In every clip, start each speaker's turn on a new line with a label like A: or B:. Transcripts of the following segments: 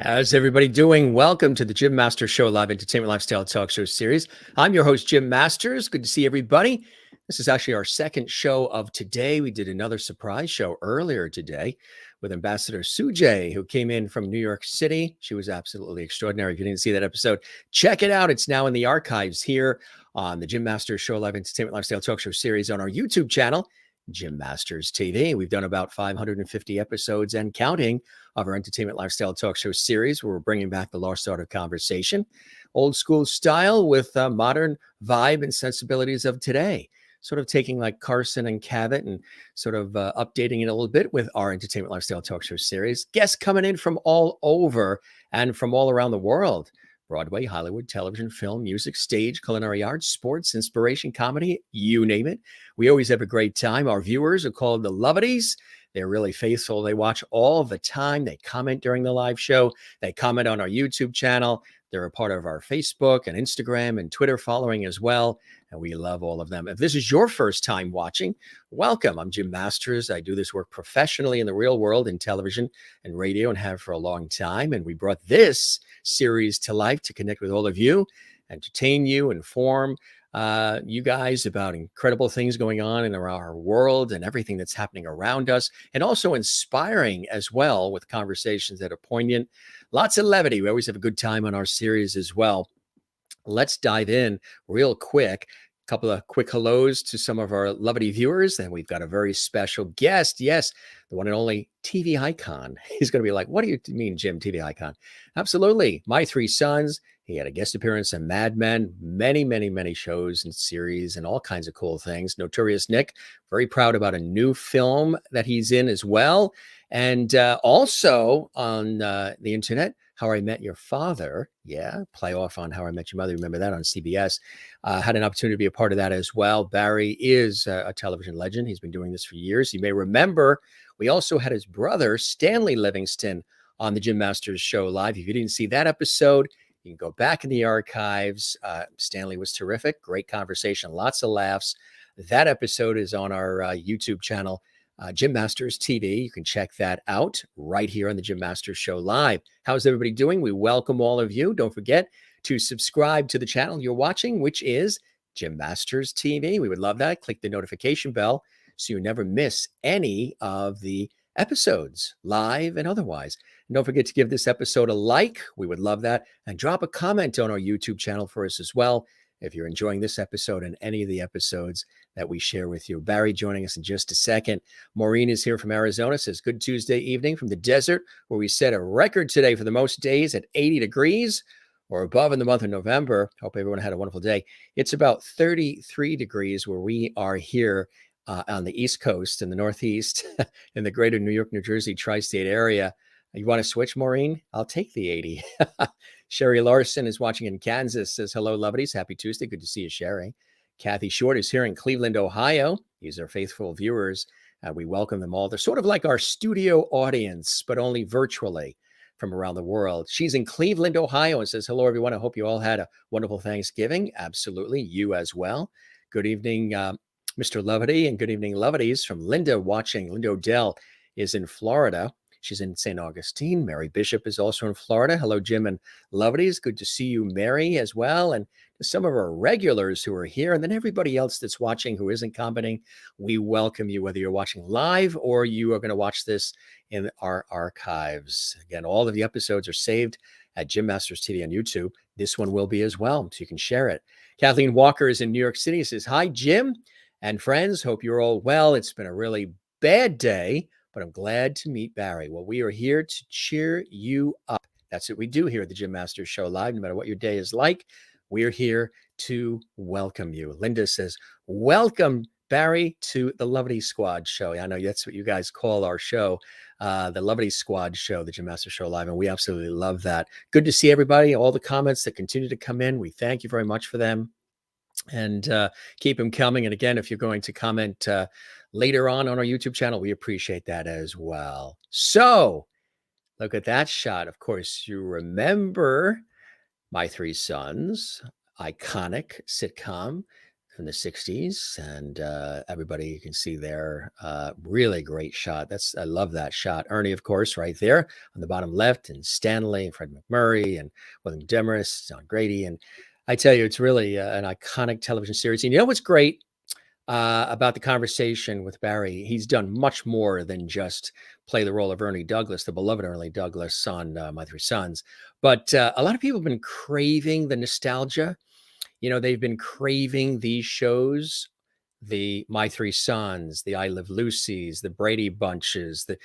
A: How's everybody doing? Welcome to the Jim Masters Show Live Entertainment Lifestyle Talk Show series. I'm your host, Jim Masters. Good to see everybody. This is actually our second show of today. We did another surprise show earlier today with Ambassador Sujay, who came in from New York City. She was absolutely extraordinary. If you didn't see that episode, check it out. It's now in the archives here on the Jim Masters Show Live Entertainment Lifestyle Talk Show series on our YouTube channel, Jim Masters TV. We've done about 550 episodes and counting of our entertainment lifestyle talk show series, where we're bringing back the lost art of conversation, old school style with modern vibe and sensibilities of today. Sort of taking like Carson and Cabot and sort of updating it a little bit with our entertainment lifestyle talk show series. Guests coming in from all over and from all around the world. Broadway, Hollywood, television, film, music, stage, culinary arts, sports, inspiration, comedy, you name it. We always have a great time. Our viewers are called the Lovedies. They're really faithful. They watch all the time. They comment during the live show. They comment on our YouTube channel. They're a part of our Facebook and Instagram and Twitter following as well. And we love all of them. If this is your first time watching, welcome. I'm Jim Masters. I do this work professionally in the real world in television and radio and have for a long time. And we brought this series to life to connect with all of you, entertain you, inform you guys about incredible things going on in our world and everything that's happening around us, and also inspiring as well with conversations that are poignant. Lots of levity. We always have a good time on our series as well. Let's dive in real quick. A couple of quick hellos to some of our lovely viewers. And we've got a very special guest. Yes, the one and only TV icon. He's going to be like, what do you mean, Jim, TV icon? Absolutely. My Three Sons. He had a guest appearance in Mad Men, many shows and series and all kinds of cool things. Notorious Nick, very proud about a new film that he's in as well. And also on the internet, How I Met Your Father. Yeah, play off on How I Met Your Mother. Remember that on CBS. Had an opportunity to be a part of that as well. Barry is a television legend. He's been doing this for years. You may remember we also had his brother, Stanley Livingston, on the Jim Masters Show Live. If you didn't see that episode, you can go back in the archives. Stanley was terrific. Great conversation. Lots of laughs. That episode is on our YouTube channel, Jim Masters TV. You can check that out right here on the Jim Masters Show Live. How's everybody doing? We welcome all of you. Don't forget to subscribe to the channel you're watching, which is Jim Masters TV. We would love that. Click the notification bell so you never miss any of the episodes, live and otherwise. And don't forget to give this episode a like. We would love that. And drop a comment on our YouTube channel for us as well if you're enjoying this episode and any of the episodes that we share with you. Barry joining us in just a second. Maureen is here from Arizona, says, good Tuesday evening from the desert, where we set a record today for the most days at 80 degrees or above in the month of November. Hope everyone had a wonderful day. It's about 33 degrees where we are here on the East Coast in the Northeast in the greater New York, New Jersey, tri-state area. You want to switch, Maureen? I'll take the 80. Sherry Larson is watching in Kansas, says, hello, lovelies. Happy Tuesday. Good to see you, Sherry. Kathy Short is here in Cleveland, Ohio. These are faithful viewers. We welcome them all. They're sort of like our studio audience, but only virtually from around the world. She's in Cleveland, Ohio, and says, hello, everyone. I hope you all had a wonderful Thanksgiving. Absolutely. You as well. Good evening, Mr. Lovety, and good evening, Lovedies, from Linda watching. Linda Odell is in Florida. She's in St. Augustine. Mary Bishop is also in Florida. Hello, Jim and Lovedies. Good to see you, Mary, as well. And some of our regulars who are here, and then everybody else that's watching who isn't commenting, we welcome you, whether you're watching live or you are going to watch this in our archives. Again, all of the episodes are saved at Jim Masters TV on YouTube. This one will be as well, so you can share it. Kathleen Walker is in New York City. Says, hi, Jim and friends. Hope you're all well. It's been a really bad day, but I'm glad to meet Barry. Well, we are here to cheer you up. That's what we do here at the Jim Masters Show Live. No matter what your day is like, we're here to welcome you. Linda says, welcome, Barry, to the Lovely Squad show. I know that's what you guys call our show, the Lovely Squad show, the Jim Masters Show Live, and we absolutely love that. Good to see everybody, all the comments that continue to come in. We thank you very much for them. And keep them coming. And again, if you're going to comment later on our YouTube channel, we appreciate that as well. So look at that shot. Of course, you remember My Three Sons, iconic sitcom, from the 60s. And everybody, you can see there, really great shot. I love that shot. Ernie, of course, right there on the bottom left, and Stanley and Fred McMurray and William Demarest, John Grady. And I tell you, it's really an iconic television series. And you know what's great about the conversation with Barry? He's done much more than just play the role of Ernie Douglas, the beloved Ernie Douglas on My Three Sons. But a lot of people have been craving the nostalgia. They've been craving these shows, the My Three Sons, the I Live Lucy's, the Brady Bunches, the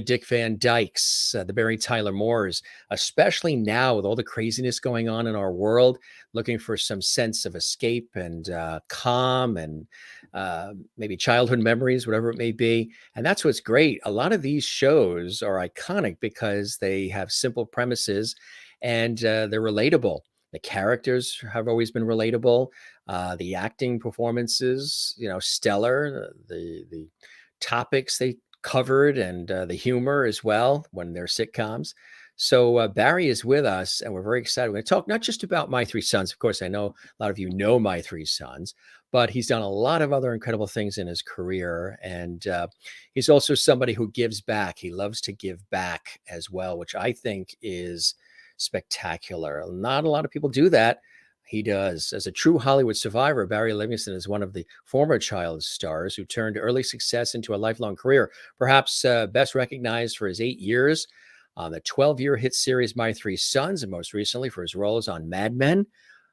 A: Dick Van Dykes, the Barry Tyler Moores, especially now with all the craziness going on in our world, looking for some sense of escape and calm and maybe childhood memories, whatever it may be. And that's what's great. A lot of these shows are iconic because they have simple premises and they're relatable. The characters have always been relatable. The acting performances, stellar. The topics they covered and the humor as well when they're sitcoms. So Barry is with us, and we're very excited. We're going to talk not just about My Three Sons. Of course, I know a lot of you know My Three Sons, but he's done a lot of other incredible things in his career. And he's also somebody who gives back. He loves to give back as well, which I think is spectacular. Not a lot of people do that. He does. As a true Hollywood survivor, Barry Livingston is one of the former child stars who turned early success into a lifelong career, perhaps best recognized for his 8 years on the 12-year hit series My Three Sons, and most recently for his roles on Mad Men,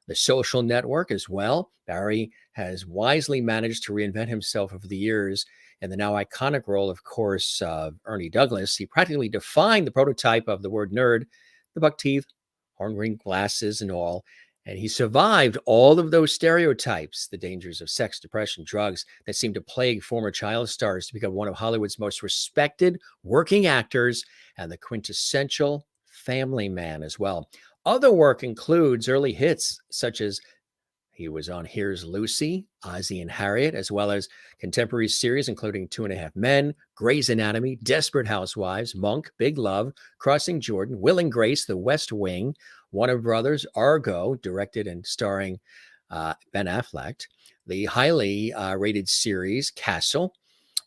A: The Social Network as well. Barry has wisely managed to reinvent himself over the years. In the now iconic role, of course, Ernie Douglas, he practically defined the prototype of the word nerd, the buck teeth, horn-rimmed glasses and all. And he survived all of those stereotypes, the dangers of sex, depression, drugs that seem to plague former child stars, to become one of Hollywood's most respected working actors and the quintessential family man as well. Other work includes early hits such as he was on Here's Lucy, Ozzie and Harriet, as well as contemporary series including Two and a Half Men, Grey's Anatomy, Desperate Housewives, Monk, Big Love, Crossing Jordan, Will and Grace, The West Wing, Warner Brothers, Argo, directed and starring Ben Affleck, the highly rated series Castle,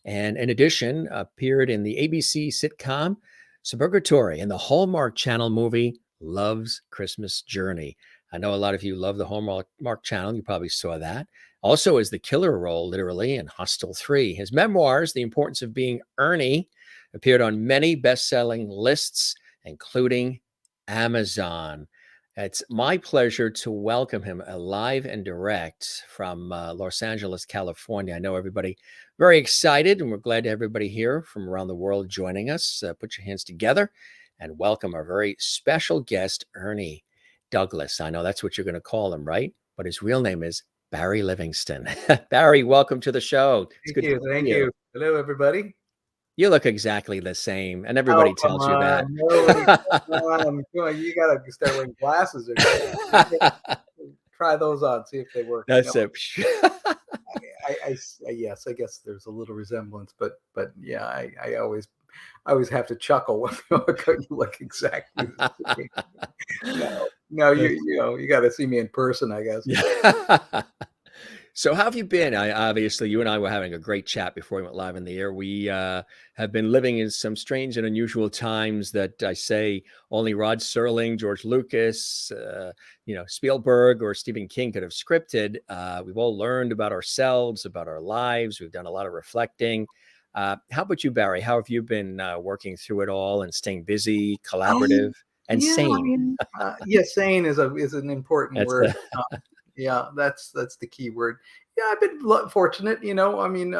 A: and in addition, appeared in the ABC sitcom Suburgatory and the Hallmark Channel movie Love's Christmas Journey. I know a lot of you love the Hallmark Channel. You probably saw that. Also as the killer role, literally, in Hostel 3. His memoirs, The Importance of Being Ernie, appeared on many best-selling lists, including Amazon. It's my pleasure to welcome him live and direct from Los Angeles, California. I know everybody very excited, and we're glad to have everybody here from around the world joining us. Put your hands together and welcome our very special guest, Ernie Douglas. I know that's what you're going to call him, right? But his real name is Barry Livingston. Barry, welcome to the show. It's good to see
B: Thank you. Hello, everybody.
A: You look exactly the same, and
B: Oh,
A: everybody
B: come
A: tells you that.
B: on. Nobody, come on. You got to start wearing glasses. Try those on, see if they work.
A: That's it.
B: Yes, I guess there's a little resemblance, but yeah, I always have to chuckle when you look exactly the same. No, you got to see me in person, I guess.
A: Yeah. So how have you been? Obviously, you and I were having a great chat before we went live in the air. We have been living in some strange and unusual times that I say only Rod Serling, George Lucas, Spielberg or Stephen King could have scripted. We've all learned about ourselves, about our lives. We've done a lot of reflecting. How about you, Barry? How have you been working through it all and staying busy, collaborative, and sane?
B: Sane is an important word. Yeah, that's the key word. Yeah, I've been fortunate, I mean,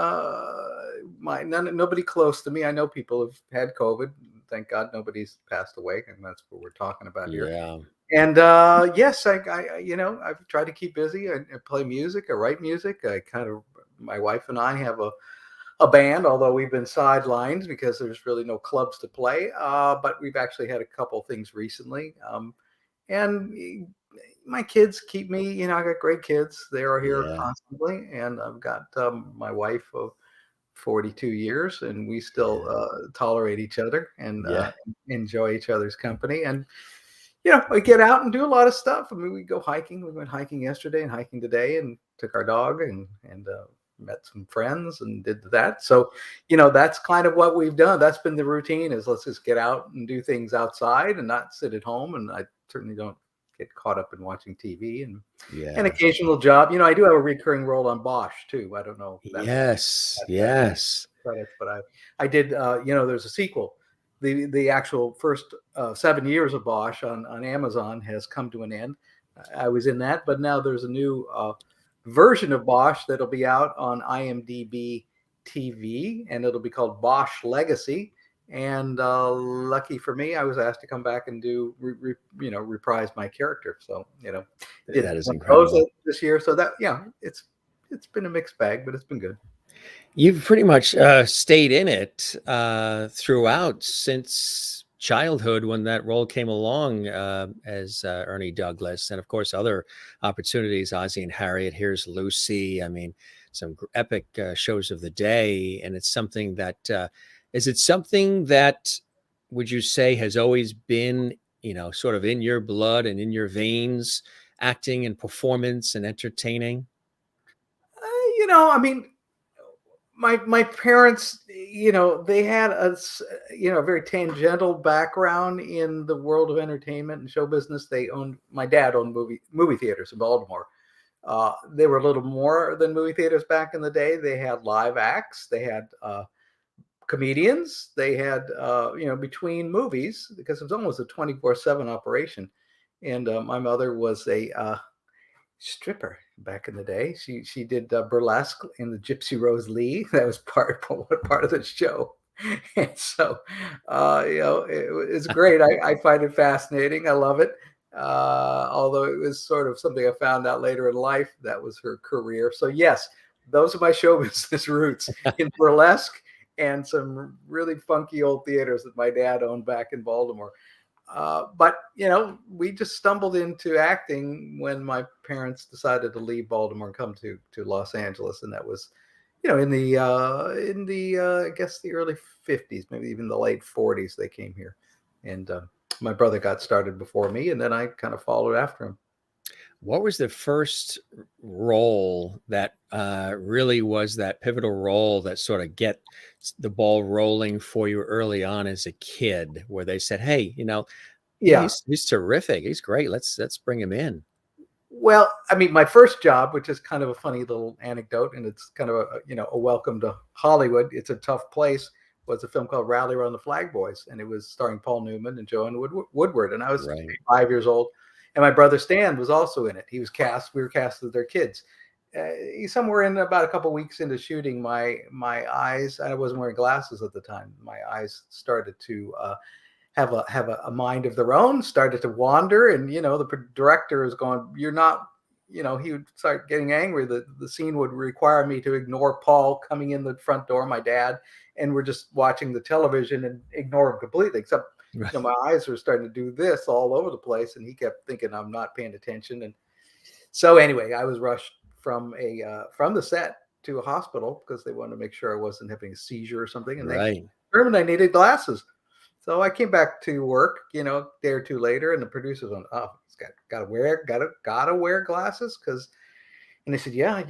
B: nobody close to me. I know people have had COVID. Thank God nobody's passed away, and that's what we're talking about here.
A: Yeah.
B: And yes, I've tried to keep busy. I play music, I write music. My wife and I have a band, although we've been sidelined because there's really no clubs to play. But we've actually had a couple things recently. And my kids keep me, I got great kids. They are here constantly. And I've got my wife of 42 years, and we still tolerate each other and enjoy each other's company. And, we get out and do a lot of stuff. I mean, we go hiking. We went hiking yesterday and hiking today and took our dog and met some friends and did that. So, that's kind of what we've done. That's been the routine, is let's just get out and do things outside and not sit at home. And I certainly don't get caught up in watching TV, and an
A: Yeah.
B: occasional job. I do have a recurring role on Bosch too. I don't know if
A: Yes.
B: that's
A: Yes.
B: credits, but I did. There's a sequel. The actual first 7 years of Bosch on Amazon has come to an end. I was in that, but now there's a new version of Bosch that'll be out on IMDb TV, and it'll be called Bosch Legacy. And lucky for me, I was asked to come back and do reprise my character. So did
A: That is
B: one of those
A: incredible.
B: this year. So that it's been a mixed bag, but it's been good.
A: You've pretty much stayed in it throughout since childhood when that role came along as Ernie Douglas, and of course other opportunities, Ozzie and Harriet, Here's Lucy. I mean, some epic shows of the day, and it's something that is it something that would you say has always been sort of in your blood and in your veins, acting and performance and entertaining?
B: I mean, my parents, they had a very tangential background in the world of entertainment and show business. My dad owned movie theaters in Baltimore. They were a little more than movie theaters back in the day. They had live acts. They had comedians. They had between movies, because it was almost a 24/7 operation. And my mother was a stripper back in the day. She did burlesque in the Gypsy Rose Lee. That was part of the show. And so it's great. I find it fascinating. I love it. Although it was sort of something I found out later in life, that was her career. So yes, those are my show business roots, in burlesque and some really funky old theaters that my dad owned back in Baltimore. But we just stumbled into acting when my parents decided to leave Baltimore and come to Los Angeles, and that was in the I guess the early 50s, maybe even the late 40s. They came here, and my brother got started before me, and then I kind of followed after him.
A: What was the first role that really was that pivotal role that sort of get the ball rolling for you early on as a kid, where they said, "Hey, yeah,
B: Yeah.
A: he's terrific. He's great. Let's bring him in."
B: Well, I mean, my first job, which is kind of a funny little anecdote, and it's kind of a welcome to Hollywood. It's a tough place. Was a film called Rally Around the Flag Boys, and it was starring Paul Newman and Joanne Woodward. And I was
A: Right.
B: 5 years old, and my brother Stan was also in it. He was cast. We were cast as their kids. Somewhere in about a couple weeks into shooting, my eyes. I wasn't wearing glasses at the time. My eyes started to have a mind of their own, started to wander, and the director is going, "You're not." He would start getting angry that the scene would require me to ignore Paul coming in the front door, my dad, and we're just watching the television and ignore him completely. Except
A: Right.
B: my eyes were starting to do this all over the place, and he kept thinking I'm not paying attention. And so anyway, I was rushed from the set to a hospital because they wanted to make sure I wasn't having a seizure or something, and they
A: Right.
B: determined I needed glasses. So I came back to work, a day or two later, and the producers went, "Oh, he's gotta wear glasses," and they said, "Yeah,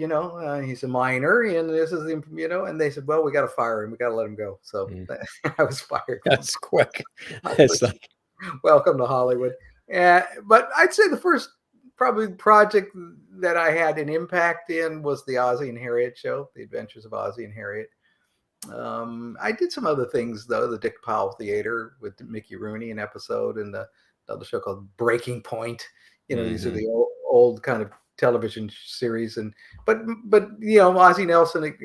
B: he's a minor, and this is and they said, "Well, we got to fire him. We got to let him go." So
A: Mm.
B: I was fired from
A: That's quick. It's
B: Hollywood.
A: like,
B: Welcome to Hollywood. But I'd say the first probably project that I had an impact in was the Ozzie and Harriet show, The Adventures of Ozzie and Harriet. I did some other things though. The Dick Powell Theater with Mickey Rooney, an episode, and another show called Breaking Point. These are
A: mhm.
B: the old kind of television series, but Ozzie Nelson,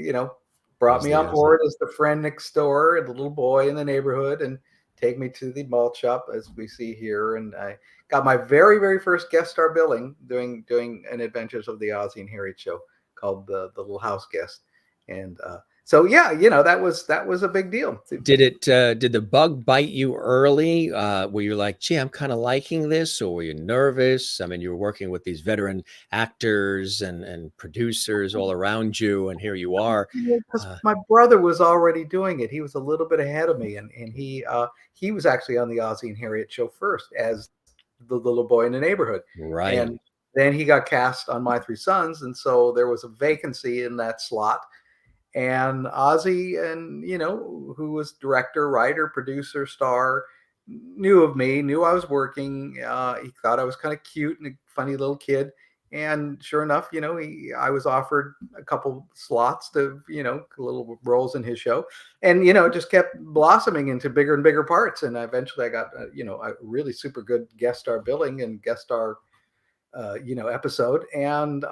B: brought
A: Was
B: me
A: the
B: on
A: answer.
B: board as the friend next door, the little boy in the neighborhood, and take me to the malt shop as we see here. And I got my very very first guest star billing doing an Adventures of the Ozzie and Harriet show called the Little House Guest, and so yeah, that was a big deal.
A: Did the bug bite you early? Were you like, "Gee, I'm kind of liking this," or were you nervous? I mean, you were working with these veteran actors and producers all around you, and here you are.
B: Because
A: Uh,
B: my brother was already doing it. He was a little bit ahead of me, and he was actually on the Ozzie and Harriet show first as the little boy in the neighborhood,
A: right.
B: and then he got cast on My Three Sons, and so there was a vacancy in that slot. And Ozzy, and who was director, writer, producer, star, knew of me, knew I was working. He thought I was kind of cute and a funny little kid. And sure enough, I was offered a couple slots to, little roles in his show, and it just kept blossoming into bigger and bigger parts. And eventually, I got a really super good guest star billing and guest star, episode. And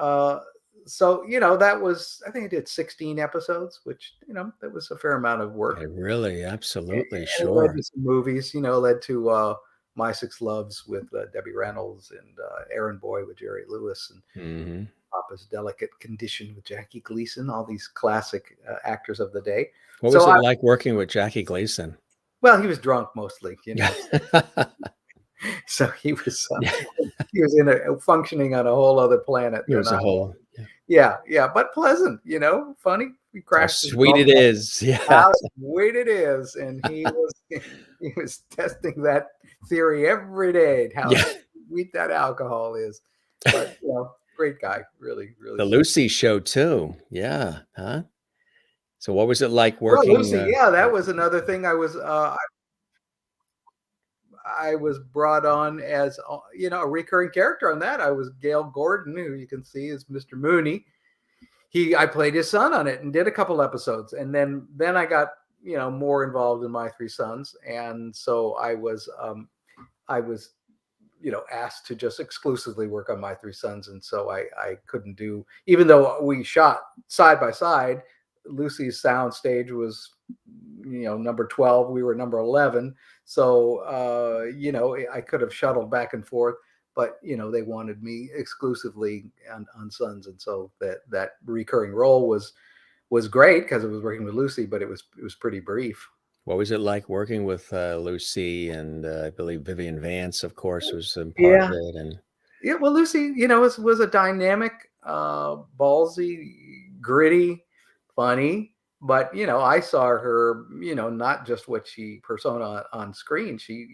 B: so that was, I think I did 16 episodes, which that was a fair amount of work.
A: Really, absolutely,
B: And it led
A: sure.
B: to some movies, led to My Six Loves with Debbie Reynolds, and Errand Boy with Jerry Lewis, and
A: Hmm.
B: Papa's Delicate Condition with Jackie Gleason, all these classic actors of the day.
A: What was
B: So
A: it like working with Jackie Gleason?
B: well, he was drunk mostly, so he was functioning on a whole other planet
A: It
B: than
A: was
B: I
A: a
B: was.
A: whole, yeah.
B: Yeah, but pleasant, funny. We
A: How
B: crashed his
A: sweet
B: golf
A: it is. Yeah.
B: how sweet it is. And he was testing that theory every day, how
A: Yeah.
B: sweet that alcohol is. But great guy, really, really.
A: The Lucy show too. Yeah. Huh? So what was it like
B: Well,
A: working?
B: Lucy, yeah, that was another thing. I was brought on as a recurring character on that. I was Gail Gordon, who you can see is Mr. Mooney. I played his son on it and did a couple episodes, and then I got more involved in My Three Sons, and so I was asked to just exclusively work on My Three Sons, and so I couldn't do, even though we shot side by side. Lucy's sound stage was number 12, we were number 11, so I could have shuttled back and forth, but they wanted me exclusively on Sons, and so that recurring role was great because it was working with Lucy, but it was pretty brief.
A: What was it like working with Lucy, and I believe Vivian Vance, of course, was a part of
B: Yeah,
A: it, and
B: yeah. Well, Lucy, was a dynamic, ballsy, gritty, funny. But I saw her, not just what she persona on screen. She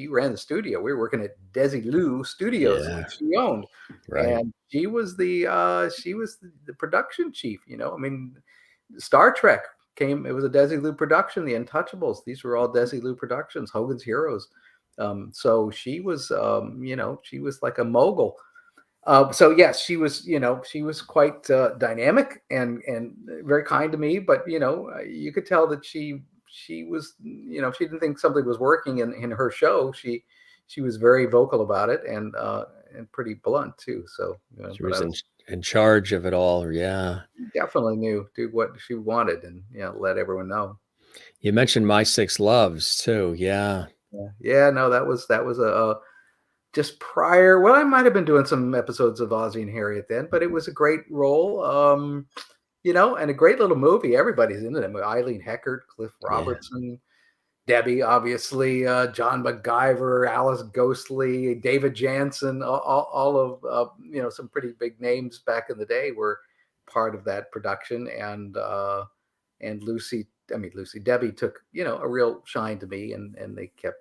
B: ran the studio. We were working at Desilu Studios,
A: yeah,
B: which she owned,
A: right.
B: and she was the production chief. I mean, Star Trek came. It was a Desilu production. The Untouchables. These were all Desilu productions. Hogan's Heroes. So she was like a mogul. So yes, she was quite dynamic and very kind to me. But you could tell that she was, if she didn't think something was working in her show, she was very vocal about it, and pretty blunt too. So,
A: She
B: but
A: was
B: I
A: in charge of it all. Yeah.
B: definitely knew do what she wanted, and let everyone know.
A: You mentioned My Six Loves too. Yeah.
B: Yeah. No, that was a just prior. Well, I might have been doing some episodes of Ozzie and Harriet then, but it was a great role. And a great little movie. Everybody's in it. Eileen Heckert, Cliff
A: Yeah.
B: Robertson, Debbie, obviously, John MacGyver, Alice Ghostly, David Jansen, all of some pretty big names back in the day were part of that production. And Lucy, Debbie took a real shine to me, and they kept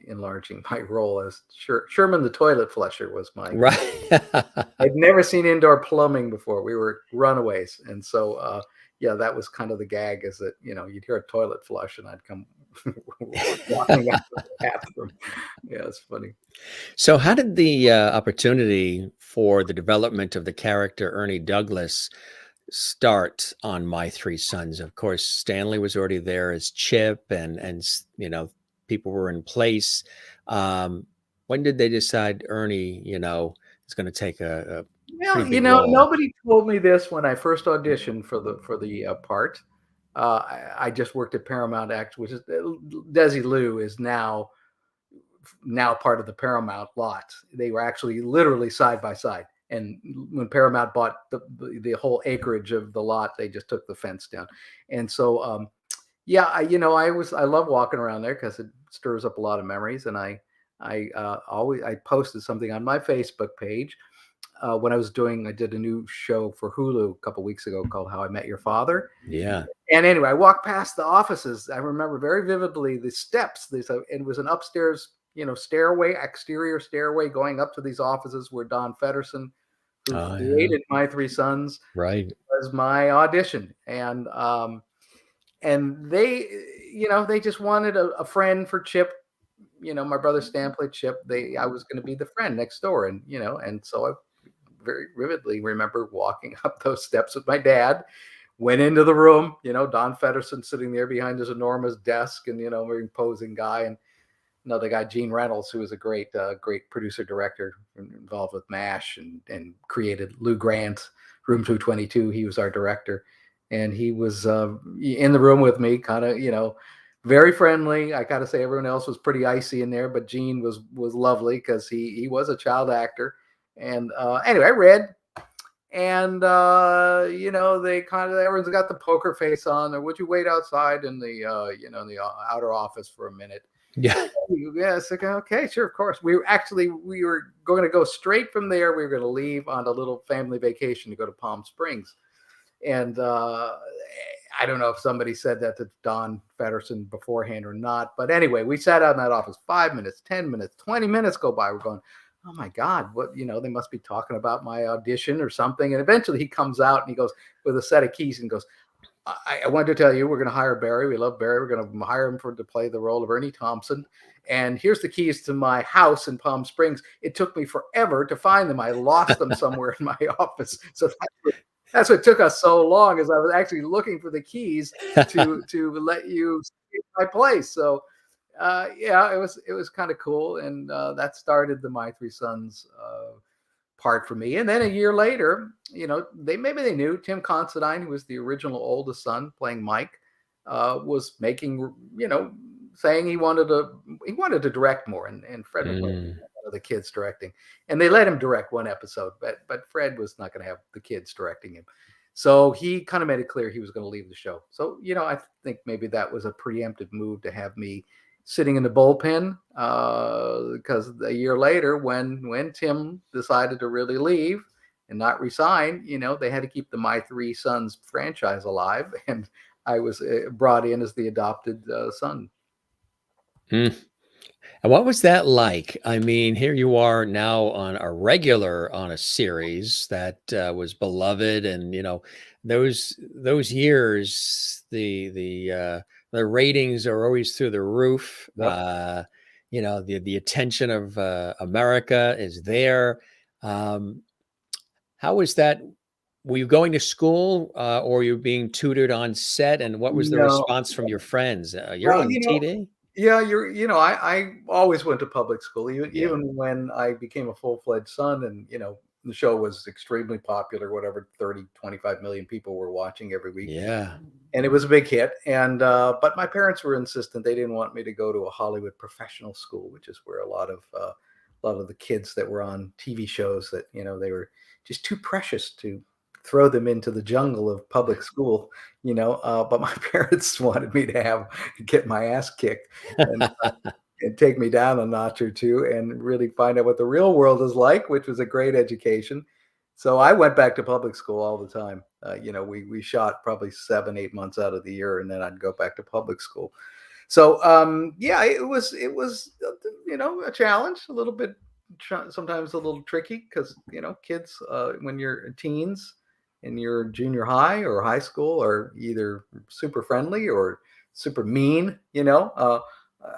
B: enlarging my role as Sherman the toilet flusher was my.
A: Right.
B: I'd never seen indoor plumbing before. We were runaways, and so that was kind of the gag, is that you'd hear a toilet flush and I'd come walking out of the bathroom. Yeah, it's funny.
A: So how did the opportunity for the development of the character Ernie Douglas start on My Three Sons? Of course, Stanley was already there as Chip, and people were in place. When did they decide Ernie, is going to take a
B: Well,
A: pretty big role?
B: nobody told me this when I first auditioned for the part. I just worked at Paramount Act, which is Desi Lou is now part of the Paramount lot. They were actually literally side by side. And when Paramount bought the whole acreage of the lot, they just took the fence down. And so, I love walking around there because it stirs up a lot of memories. And I posted something on my Facebook page when I did a new show for Hulu a couple weeks ago called How I Met Your Father.
A: Yeah.
B: And anyway, I walked past the offices. I remember very vividly the steps. It was an upstairs, exterior stairway going up to these offices where Don Fedderson who
A: Oh, yeah.
B: created My Three Sons,
A: Right.
B: was my audition. And they, they just wanted a friend for Chip. My brother Stan played Chip. I was going to be the friend next door, and so I very vividly remember walking up those steps with my dad. Went into the room, Don Fedderson sitting there behind his enormous desk, and very imposing guy, and another guy, Gene Reynolds, who was a great producer director involved with MASH and created Lou Grant's Room 222. He was our director, and he was in the room with me, kind of very friendly. I gotta say, everyone else was pretty icy in there, but Gene was lovely because he was a child actor. And anyway, I read, and they kind of, everyone's got the poker face on, or would you wait outside in the in the outer office for a minute?
A: Yeah.
B: Yes. Okay, sure, of course. We were going to go straight from there. We were going to leave on a little family vacation to go to Palm Springs. And I don't know if somebody said that to Don Fedderson beforehand or not. But anyway, we sat out in that office 5 minutes, 10 minutes, 20 minutes go by. We're going, oh my God, what, they must be talking about my audition or something. And eventually he comes out and he goes with a set of keys and goes, I wanted to tell you, we're going to hire Barry. We love Barry. We're going to hire him to play the role of Ernie Thompson. And here's the keys to my house in Palm Springs. It took me forever to find them. I lost them somewhere in my office. So that's what took us so long, is I was actually looking for the keys to let you see my place. So yeah, it was kind of cool. And that started the My Three Sons part for me. And then a year later, maybe they knew Tim Considine, who was the original oldest son playing Mike, was making, saying he wanted to direct more, and Fred was one of the kids directing, and they let him direct one episode, but Fred was not going to have the kids directing him. So he kind of made it clear he was going to leave the show. So, I think maybe that was a preemptive move to have me sitting in the bullpen, because a year later, when Tim decided to really leave and not resign, they had to keep the My Three Sons franchise alive, and I was brought in as the adopted son.
A: Mm. And what was that like? I mean, here you are now on a series that was beloved, and those years, the ratings are always through the roof.
B: Yep.
A: The attention of America is there. Um, how was that? Were you going to school, or were you being tutored on set? And what was the
B: No,
A: response from your friends? You're
B: well,
A: on TV?
B: yeah, I always went to public school,
A: Yeah.
B: even when I became a full-fledged son, and, the show was extremely popular, whatever, 30, 25 million people were watching every week.
A: Yeah.
B: And it was a big hit. And, but my parents were insistent. They didn't want me to go to a Hollywood professional school, which is where a lot of the kids that were on TV shows, that, they were just too precious to throw them into the jungle of public school, but my parents wanted me to get my ass kicked, and take me down a notch or two and really find out what the real world is like, which was a great education. So I went back to public school all the time. We shot probably 7, 8 months out of the year, and then I'd go back to public school. So yeah, it was a challenge, a little bit, sometimes a little tricky, because kids, when you're teens and you're junior high or high school, are either super friendly or super mean.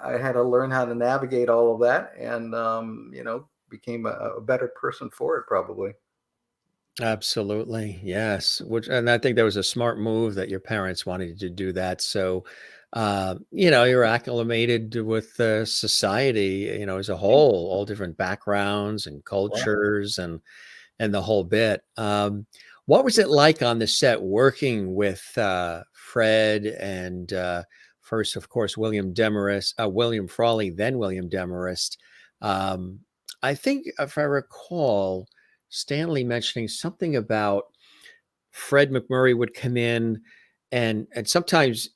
B: I had to learn how to navigate all of that, and became a better person for it, probably.
A: Absolutely. Yes. And I think that was a smart move that your parents wanted you to do that. So, you're acclimated with society, as a whole, all different backgrounds and
B: Wow.
A: cultures, and the whole bit. What was it like on the set working with Fred and first, of course, William Frawley, then William Demarest? Um, I think, if I recall, Stanley mentioning something about Fred McMurray would come in, and sometimes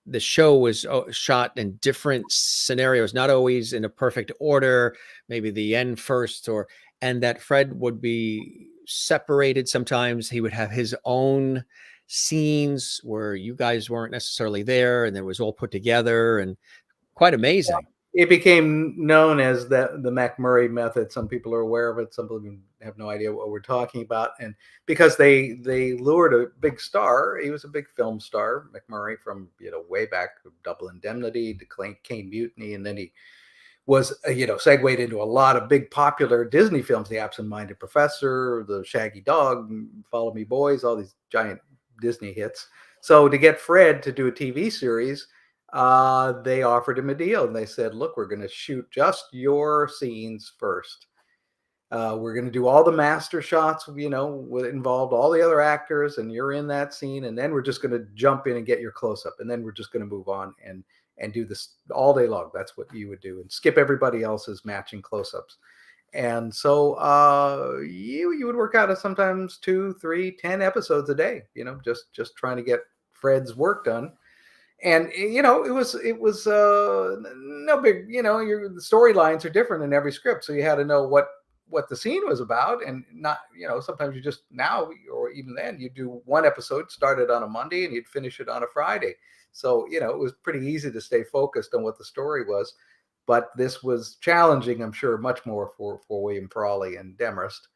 A: the show was shot in different scenarios, not always in a perfect order, maybe the end first, and that Fred would be separated. Sometimes he would have his own scenes where you guys weren't necessarily there, and it was all put together, and quite amazing.
B: it became known as the McMurray method. Some people are aware of it. Some people have no idea what we're talking about. And because they lured a big star, he was a big film star, McMurray, from way back, Double Indemnity, to Cane Mutiny, and then he was segued into a lot of big popular Disney films, The Absent-Minded Professor, The Shaggy Dog, Follow Me Boys, all these giant Disney hits. So to get Fred to do a TV series, they offered him a deal, and they said, look, we're going to shoot just your scenes first. We're going to do all the master shots, involved all the other actors, and you're in that scene. And then we're just going to jump in and get your close up. And then we're just going to move on and do this all day long. That's what you would do, and skip everybody else's matching close ups. And so you would work out of sometimes 2, 3, 10 episodes a day, just trying to get Fred's work done. And it was no big, your storylines are different in every script, so you had to know what the scene was about, and not, sometimes you just now, or even then, you do one episode, started on a Monday, and you'd finish it on a Friday. So it was pretty easy to stay focused on what the story was. But this was challenging, I'm sure, much more for William Frawley and Demarest,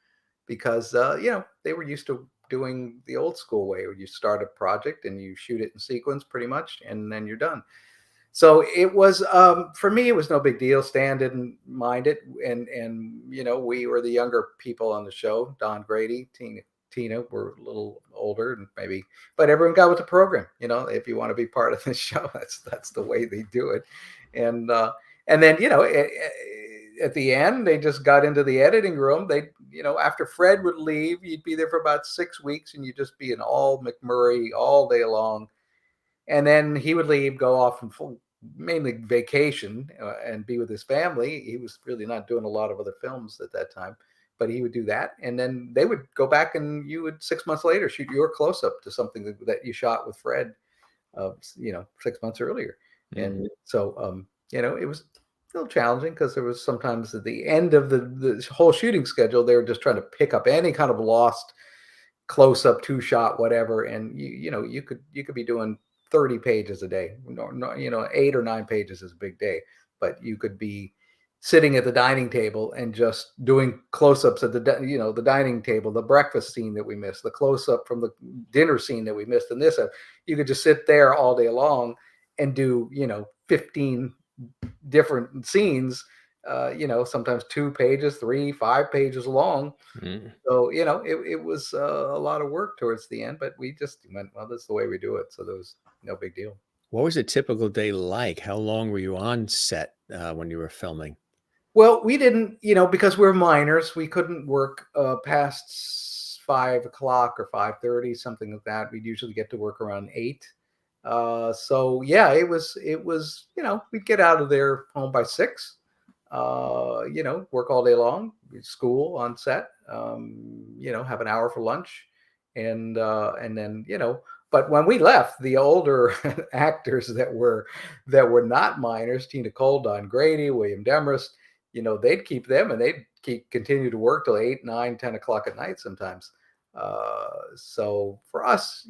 B: because they were used to doing the old school way, where you start a project and you shoot it in sequence pretty much, and then you're done. So it was, for me, it was no big deal. Stan didn't mind it, and we were the younger people on the show. Don Grady, Tina were a little older, and maybe, but everyone got with the program. If you want to be part of this show, that's the way they do it. And then at the end, they just got into the editing room. They, after Fred would leave, you'd be there for about 6 weeks, and you'd just be in all McMurray all day long. And then he would leave, go off and mainly vacation, and be with his family. He was really not doing a lot of other films at that time, but he would do that. And then they would go back, and you would 6 months later shoot your close up to something that you shot with Fred, 6 months earlier. Mm-hmm. And so, it was a little challenging, because there was sometimes at the end of the whole shooting schedule, they were just trying to pick up any kind of lost close up, 2-shot, whatever. And you could be doing 30 pages a day. 8 or 9 pages is a big day, but you could be sitting at the dining table and just doing close-ups at the dining table, the breakfast scene that we missed, the close-up from the dinner scene that we missed, and this. You could just sit there all day long and do 15 different scenes, sometimes 2 pages, 3, 5 pages long. Mm. So it was a lot of work towards the end, but we just went, well, that's the way we do it. So there was no big deal.
A: What was a typical day like? How long were you on set when you were filming?
B: Well, we didn't, because we're minors, we couldn't work past 5 o'clock or 5:30, something like that. We'd usually get to work around 8. So yeah, it was, we'd get out of there home by 6, work all day long, school on set, have an hour for lunch, and then, but when we left, the older actors that were not minors, Tina Cole, Don Grady, William Demarest, they'd keep them, and they'd continue to work till 8, 9, 10 o'clock at night sometimes. So for us,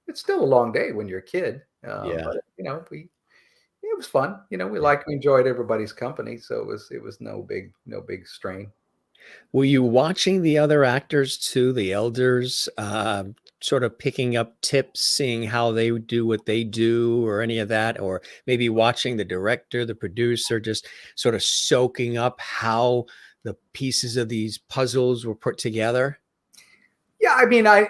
B: it's still a long day when you're a kid.
A: Yeah.
B: But it was fun. We enjoyed everybody's company, so it was no big strain.
A: Were you watching the other actors too, the elders, sort of picking up tips, seeing how they would do what they do, or any of that, or maybe watching the director, the producer, just sort of soaking up how the pieces of these puzzles were put together?
B: Yeah, I mean, I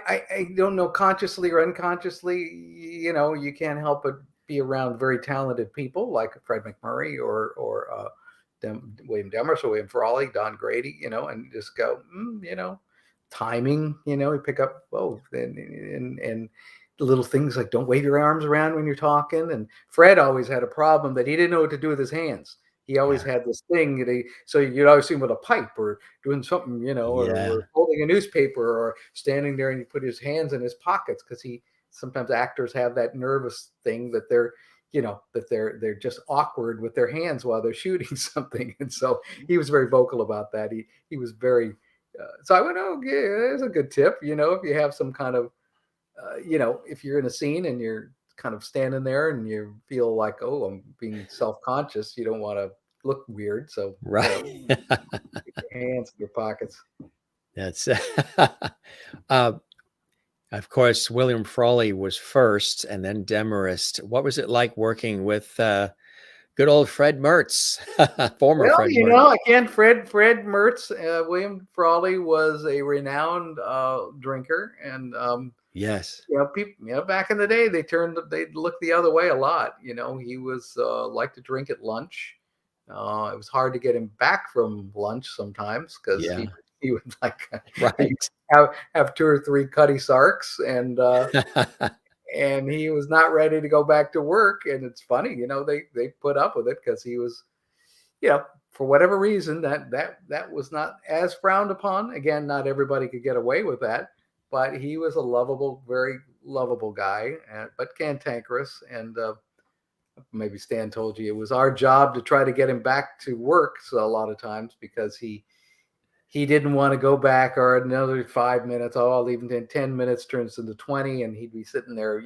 B: don't know, consciously or unconsciously, you can't help but be around very talented people like Fred McMurray or William Demarest or William Frawley, Don Grady, and just go, timing, you pick up, and the little things like don't wave your arms around when you're talking. And Fred always had a problem that he didn't know what to do with his hands. He always had this thing, so you'd always see him with a pipe or doing something, or holding a newspaper or standing there, and he put his hands in his pockets, because sometimes actors have that nervous thing that they're just awkward with their hands while they're shooting something. And so he was very vocal about that. He was very, so I went, oh yeah, there's a good tip, if you have some kind of, if you're in a scene and you're kind of standing there and you feel like, oh, I'm being self-conscious. You don't want to look weird. So,
A: Right.
B: keep your hands in your pockets.
A: That's of course, William Frawley was first and then Demarest. What was it like working with good old Fred Mertz, former
B: Well,
A: Fred Mertz?
B: again, Fred Mertz, William Frawley was a renowned drinker, and
A: Yes.
B: people, back in the day, they'd look the other way a lot. He was liked to drink at lunch. It was hard to get him back from lunch sometimes because
A: Yeah.
B: he would like
A: Right.
B: have 2 or 3 Cutty Sarks, and he was not ready to go back to work. And it's funny, they put up with it because he was, for whatever reason, that was not as frowned upon. Again, not everybody could get away with that, but he was a lovable, very lovable guy, but cantankerous. And maybe Stan told you it was our job to try to get him back to work. So a lot of times because he didn't want to go back, or another 5 minutes. Oh, I'll leave in 10 minutes turns into 20. And he'd be sitting there,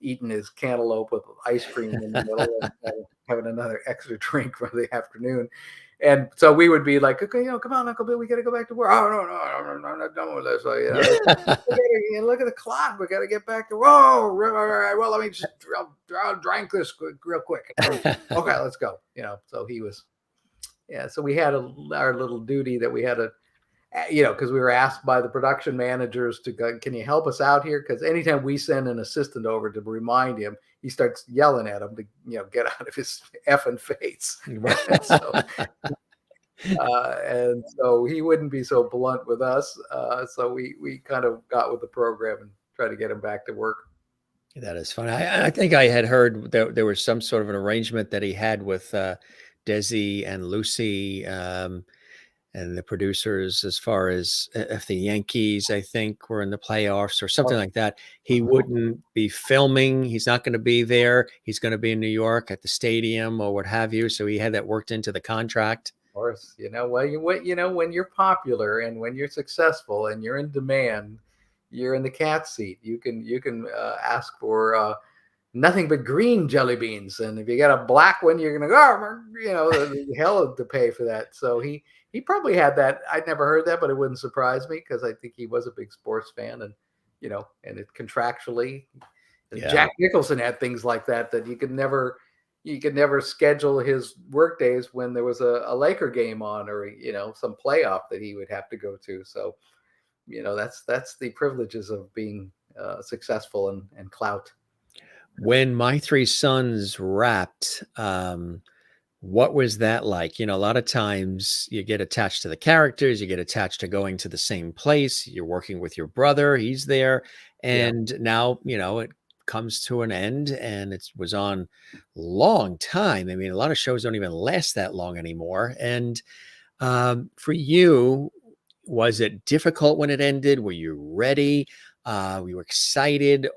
B: eating his cantaloupe with ice cream in the middle and having another extra drink for the afternoon. And so we would be like, okay, come on, Uncle Bill, we got to go back to work. Oh, no, I'm not done with this. So, look at the clock. We got to get back to, all right, well, let me just, I'll drink this real quick. Okay, let's go. So he was, so we had our little duty that we had to, because we were asked by the production managers to go, can you help us out here? Because anytime we send an assistant over to remind him, he starts yelling at him to, get out of his effing face. And so he wouldn't be so blunt with us. So we kind of got with the program and tried to get him back to work.
A: That is funny. I think I had heard that there was some sort of an arrangement that he had with Desi and Lucy and the producers, as far as if the Yankees, I think, were in the playoffs or something like that. He wouldn't be filming. He's not going to be there. He's going to be in New York at the stadium or what have you. So he had that worked into the contract.
B: Of course, when you're popular and when you're successful and you're in demand, you're in the cat seat. You can ask for nothing but green jelly beans, and if you got a black one, you're gonna go, the hell to pay for that. So he probably had that. I'd never heard that, but it wouldn't surprise me because I think he was a big sports fan, and and it contractually, Jack Nicholson had things like that you could never schedule his work days when there was a Laker game on, or some playoff that he would have to go to. So that's the privileges of being successful and clout.
A: When My Three Sons wrapped, what was that like? A lot of times you get attached to the characters, you get attached to going to the same place, you're working with your brother, he's there, and now, it comes to an end, and it was on long time. I mean, a lot of shows don't even last that long anymore. And for you, was it difficult when it ended? Were you ready? We were excited,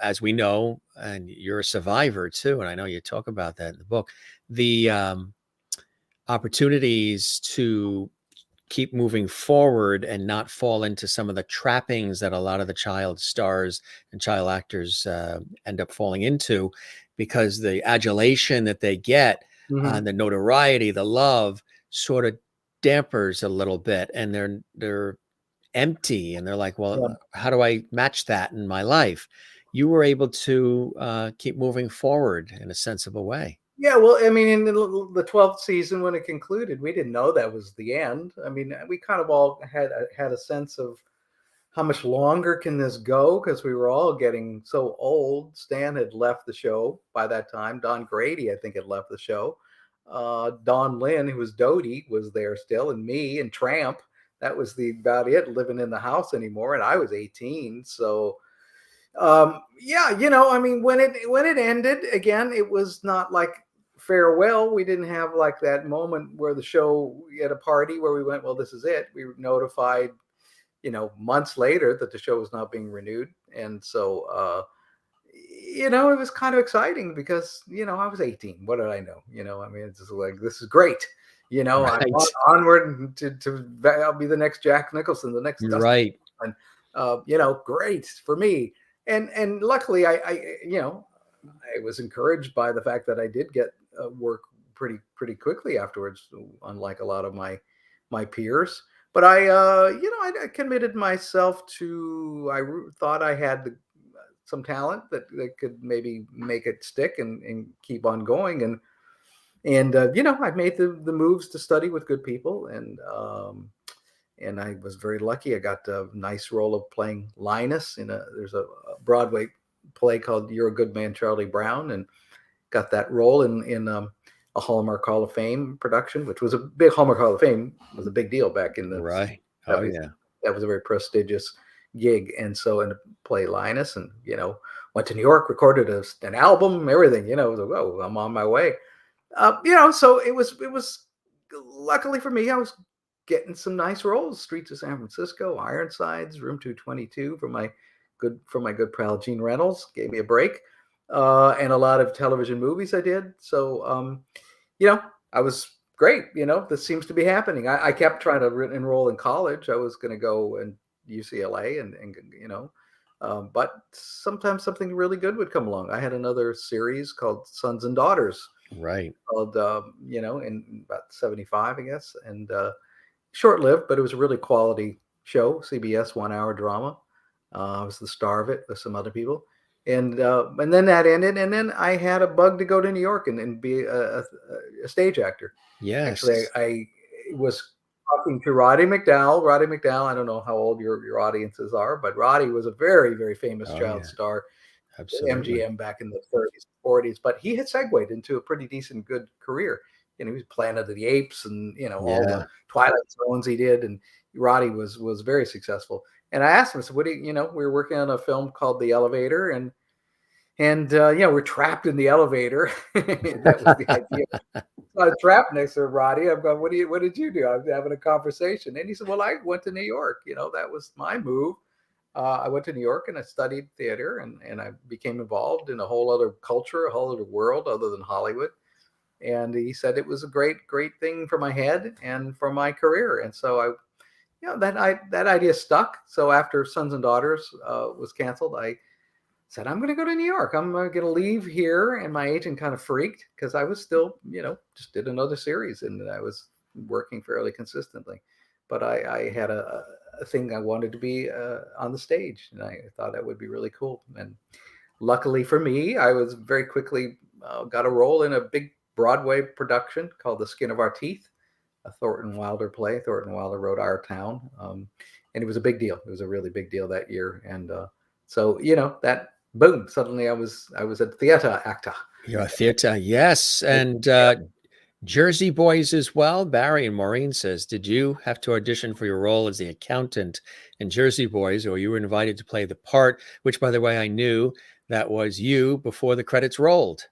A: as we know, and you're a survivor too. And I know you talk about that in the book, the opportunities to keep moving forward and not fall into some of the trappings that a lot of the child stars and child actors end up falling into, because the adulation that they get, the notoriety, the love sort of dampers a little bit, and they're empty, and they're like, well, how do I match that in my life? You were able to keep moving forward in a sensible way.
B: Yeah, well, I mean, in the 12th season, when it concluded, we didn't know that was the end. I mean, we kind of all had a sense of how much longer can this go, because we were all getting so old. Stan had left the show by that time. Don Grady, I think, had left the show. Don Lynn, who was Dodie, was there still, and me and Tramp. That was about it, living in the house anymore. And I was 18. So, I mean, when it ended, again, it was not like farewell. We didn't have like that moment where the show, we had a party where we went, well, this is it. We were notified, months later that the show was not being renewed. And so, it was kind of exciting because, I was 18. What did I know? I mean, it's just like, this is great. Right. I'm onward to I'll be the next Jack Nicholson, the next
A: right.
B: And, great for me. And luckily, I was encouraged by the fact that I did get work pretty quickly afterwards, unlike a lot of my peers. But I committed myself to. Thought I had some talent that could maybe make it stick and keep on going. And I made the moves to study with good people, and I was very lucky. I got a nice role of playing Linus there's a Broadway play called "You're a Good Man, Charlie Brown," and got that role in a Hallmark Hall of Fame production, which was a big Hallmark Hall of Fame was a big deal back in the
A: Right. Oh,
B: 70s.
A: yeah.
B: That was a very prestigious gig, and so in to play Linus, and went to New York, recorded an album, everything. It was like, oh, I'm on my way. So it was luckily for me, I was getting some nice roles. Streets of San Francisco, Ironsides, Room 222 for my good pal Gene Reynolds gave me a break, and a lot of television movies I did. So I was great. This seems to be happening. I kept trying to enroll in college. I was going to go in UCLA, but sometimes something really good would come along. I had another series called Sons and Daughters,
A: Right.
B: called in about 75, I guess, and short-lived, but it was a really quality show, CBS 1 hour drama. I was the star of it with some other people, and then that ended, and then I had a bug to go to New York and be a stage actor.
A: Yes.
B: Actually, I was talking to Roddy McDowell. Roddy McDowell, I don't know how old your audiences are, but Roddy was a very, very famous
A: Oh,
B: child
A: yeah.
B: star,
A: Absolutely.
B: MGM back in the 30s, 40s, but he had segued into a pretty decent, good career. He was Planet of the Apes and all the
A: Yeah.
B: Twilight Zones he did, and Roddy was very successful. And I asked him, I said, "What do you we were working on a film called The Elevator, and we're trapped in the elevator." That was the idea. So I was trapped next to Roddy. I'm going, what did you do? I was having a conversation. And he said, well, I went to New York. That was my move. I went to New York and I studied theater, and I became involved in a whole other culture, a whole other world other than Hollywood. And he said it was a great, great thing for my head and for my career. And so that idea stuck. So after Sons and Daughters was canceled, I said, I'm going to go to New York. I'm going to leave here. And my agent kind of freaked because I was still, just did another series and I was working fairly consistently. But I had a thing I wanted to be on the stage, and I thought that would be really cool. And luckily for me, I was very quickly got a role in a big Broadway production called The Skin of Our Teeth, a Thornton Wilder play. Thornton Wilder wrote Our Town. And it was a big deal. It was a really big deal that year. And so, that boom, suddenly I was a theater actor.
A: You're a theater. Yes. And Jersey Boys as well. Barry and Maureen says, did you have to audition for your role as the accountant in Jersey Boys, or you were invited to play the part, which, by the way, I knew that was you before the credits rolled?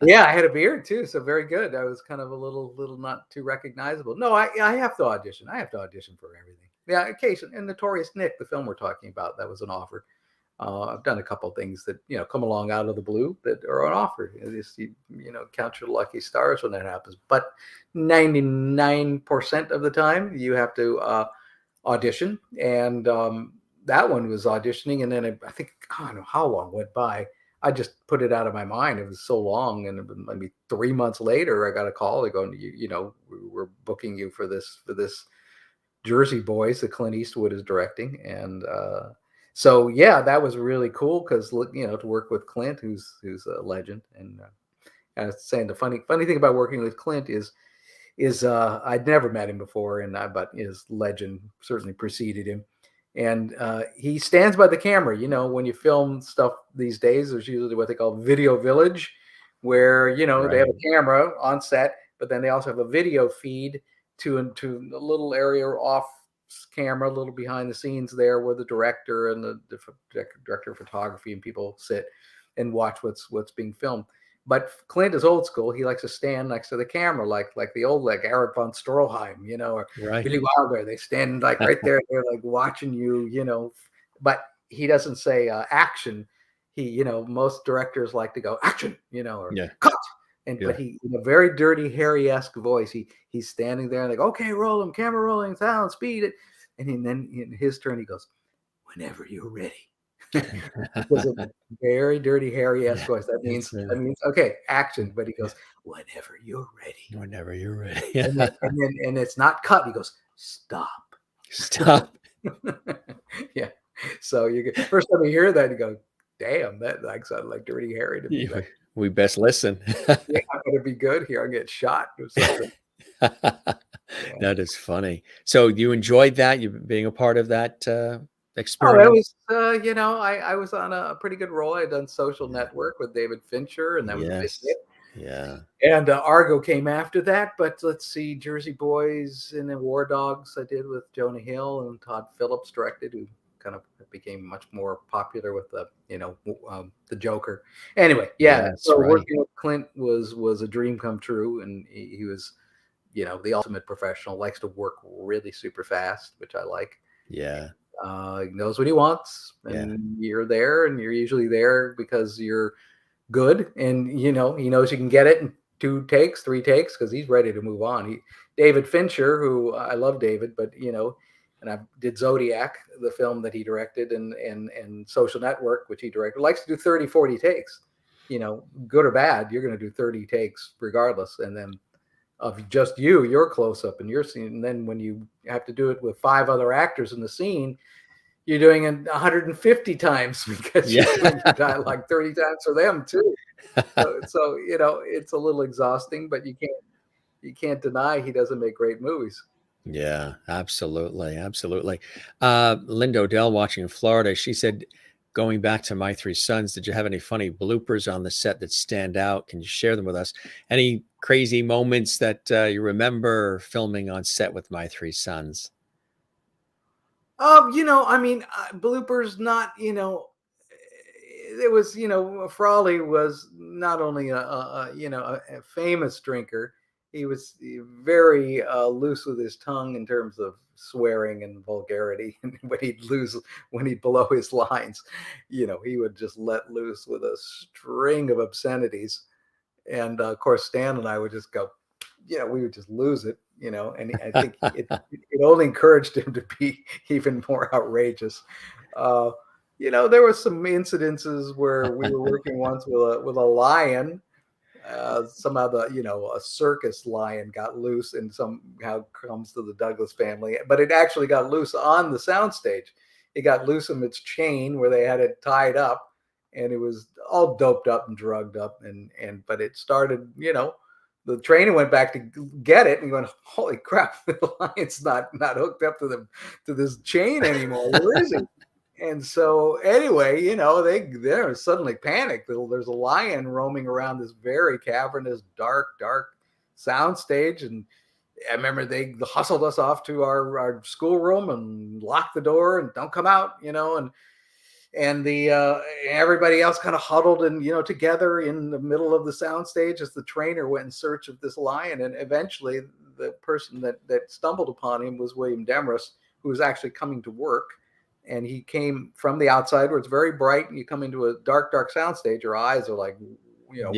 B: Yeah, I had a beard too, so very good. I was kind of a little not too recognizable. No, I have to audition. I have to audition for everything. Yeah, occasion. And Notorious Nick, the film we're talking about, that was an offer. I've done a couple things that come along out of the blue that are an offer. Count your lucky stars when that happens. But 99% of the time, you have to audition, and that one was auditioning, and then I think I don't know how long went by. I just put it out of my mind. It was so long, and maybe 3 months later, I got a call. They go, we're booking you for this Jersey Boys that Clint Eastwood is directing, and so yeah, that was really cool because to work with Clint, who's a legend. And I was saying the funny thing about working with Clint is I'd never met him before, but his legend certainly preceded him. And he stands by the camera. When you film stuff these days, there's usually what they call video village, where they have a camera on set, but then they also have a video feed to a little area off camera, a little behind the scenes there, where the director and the director of photography and people sit and watch what's being filmed. But Clint is old school. He likes to stand next to the camera, like the old Eric von Stroheim, or
A: Right.
B: Billy Wilder. They stand right there. They're watching you, But he doesn't say action. He, most directors like to go action, or cut. But he, in a very dirty, Harry-esque voice, he's standing there and okay, roll him, camera rolling, sound, speed it. And then in his turn, he goes, whenever you're ready. because of the very dirty Harry-esque
A: Yeah,
B: voice. That
A: it's
B: means okay, action. But he
A: yeah,
B: goes, "Whenever you're ready,"
A: whenever you're ready.
B: and it's not cut. He goes, "Stop."
A: Stop.
B: Yeah. So you get first time you hear that, you go, "Damn, that like sounded like Dirty Harry to me."
A: Yeah,
B: Like,
A: we best listen.
B: yeah, I'm gonna be good here. I'll get shot or something. Yeah.
A: That is funny. So you enjoyed that? You being a part of that
B: Oh, it
A: experiment?
B: was, I was on a pretty good roll. I had done Social
A: Yeah.
B: Network with David Fincher, and that was a big
A: Yes.
B: hit.
A: Yeah.
B: And Argo came after that, but let's see, Jersey Boys and then War Dogs I did with Jonah Hill and Todd Phillips directed, who kind of became much more popular with the Joker. Anyway, yeah.
A: Yes,
B: So
A: right.
B: working with Clint was a dream come true, and he was the ultimate professional. Likes to work really super fast, which I like.
A: Yeah.
B: He knows what he wants,
A: Yeah.
B: and you're there, and you're usually there because you're good, and he knows you can get it in 2 takes, 3 takes, because he's ready to move on. David Fincher, who I love David, but and I did Zodiac, the film that he directed, and Social Network, which he directed, likes to do 30, 40 takes. Good or bad, you're going to do 30 takes regardless, and then of just your close up and your scene, and then when you have to do it with 5 other actors in the scene, you're doing it 150 times because
A: Yeah.
B: you're doing dialogue 30 times for them too. So it's a little exhausting, but you can't deny he doesn't make great movies.
A: Yeah, absolutely, absolutely. Linda Odell watching in Florida, she said, going back to My Three Sons, did you have any funny bloopers on the set that stand out? Can you share them with us? Any crazy moments that you remember filming on set with My Three Sons?
B: I mean, bloopers, not, it was, Frawley was not only a famous drinker, he was very loose with his tongue in terms of swearing and vulgarity. And when he'd blow his lines, he would just let loose with a string of obscenities. And of course, Stan and I would just go, we would just lose it, and I think it only encouraged him to be even more outrageous. Uh, there were some incidences where we were working once with a lion. Somehow a circus lion got loose and somehow comes to the Douglas family, but it actually got loose on the soundstage. It got loose from its chain where they had it tied up, and it was all doped up and drugged up, but it started, the trainer went back to get it and going, holy crap, the lion's not hooked up to this chain anymore. Where is he? And so anyway, they're suddenly panicked. There's a lion roaming around this very cavernous, dark soundstage. And I remember they hustled us off to our schoolroom and locked the door and don't come out, and the everybody else kind of huddled and together in the middle of the soundstage as the trainer went in search of this lion. And eventually the person that stumbled upon him was William Demarest, who was actually coming to work. And he came from the outside where it's very bright, and you come into a dark soundstage, your eyes are like
A: Yeah.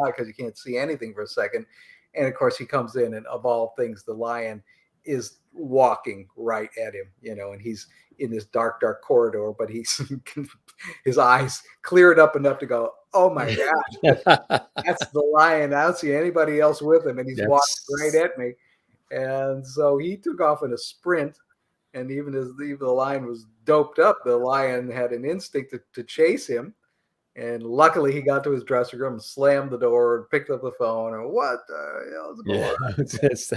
B: because you can't see anything for a second. And of course he comes in, and of all things, the lion is walking right at him, and he's in this dark corridor, but he's his eyes cleared up enough to go, oh my gosh, that's the lion. I don't see anybody else with him, and he's walking right
A: That's
B: at me. And so he took off in a sprint, and even the lion was doped up, the lion had an instinct to chase him. And luckily he got to his dressing room, slammed the door, and picked up the phone, and what the hell's
A: yeah.
B: going on?
A: It's
B: Just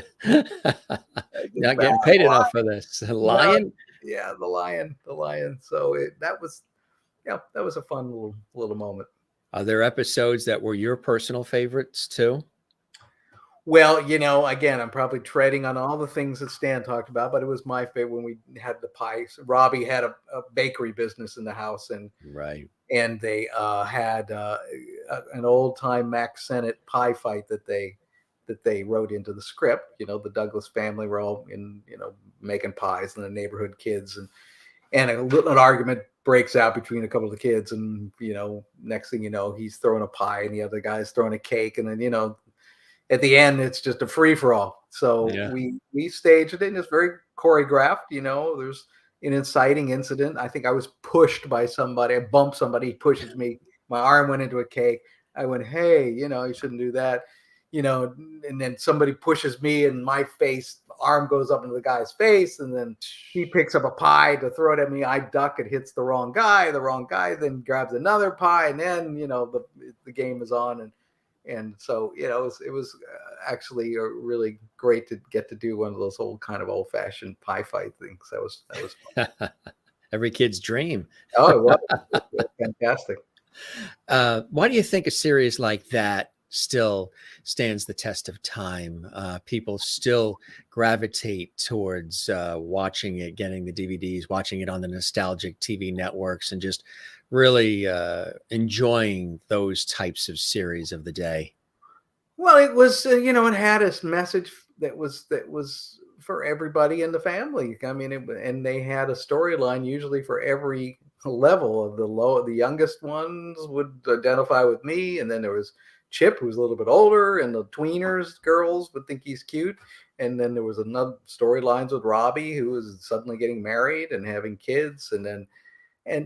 A: not
B: bad
A: getting paid enough
B: lion.
A: for this. A
B: No,
A: lion?
B: yeah, the lion. So that was, yeah, that was a fun little moment.
A: Are there episodes that were your personal favorites too?
B: Well, again, I'm probably treading on all the things that Stan talked about, but it was my favorite when we had the pies. Robbie had a bakery business in the house, and
A: Right.
B: they had an old time Mac Sennett pie fight that they wrote into the script. The Douglas family were all in, making pies, and the neighborhood kids, and an argument breaks out between a couple of the kids, and next thing you know, he's throwing a pie and the other guy's throwing a cake, and then at the end it's just a free for all. So
A: Yeah.
B: we staged it, and it's very choreographed. There's an inciting incident. I think I was pushed by somebody. I bumped somebody, he pushes me. My arm went into a cake. I went, hey, you shouldn't do that. And then somebody pushes me and my face, arm goes up into the guy's face, and then he picks up a pie to throw it at me. I duck, it hits the wrong guy then grabs another pie, and then, the game is on. And so, it was actually really great to get to do one of those old fashioned pie fight things. That was fun.
A: Every kid's dream.
B: Oh, it was fantastic.
A: Why do you think a series like that still stands the test of time? People still gravitate towards watching it, getting the DVDs, watching it on the nostalgic TV networks, and just really enjoying those types of series of the day.
B: Well, it was, it had a message that was for everybody in the family. I mean, and they had a storyline usually for every level. Of the youngest ones would identify with me, and then there was Chip, who was a little bit older, and the tweeners girls would think he's cute. And then there was another storylines with Robbie, who was suddenly getting married and having kids. And then, I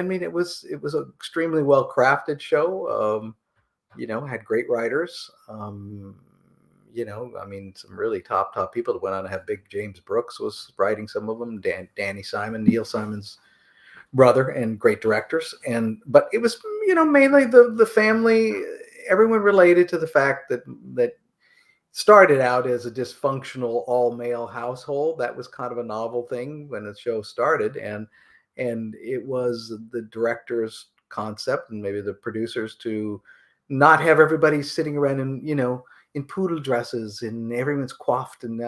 B: mean, it was an extremely well crafted show. Had great writers. I mean, some really top people that went on to have big. James Brooks was writing some of them. Danny Simon, Neil Simon's brother, and great directors. But it was, mainly the family. Everyone related to the fact that started out as a dysfunctional all male household. That was kind of a novel thing when the show started, and it was the director's concept and maybe the producers to not have everybody sitting around in poodle dresses, and everyone's coiffed, and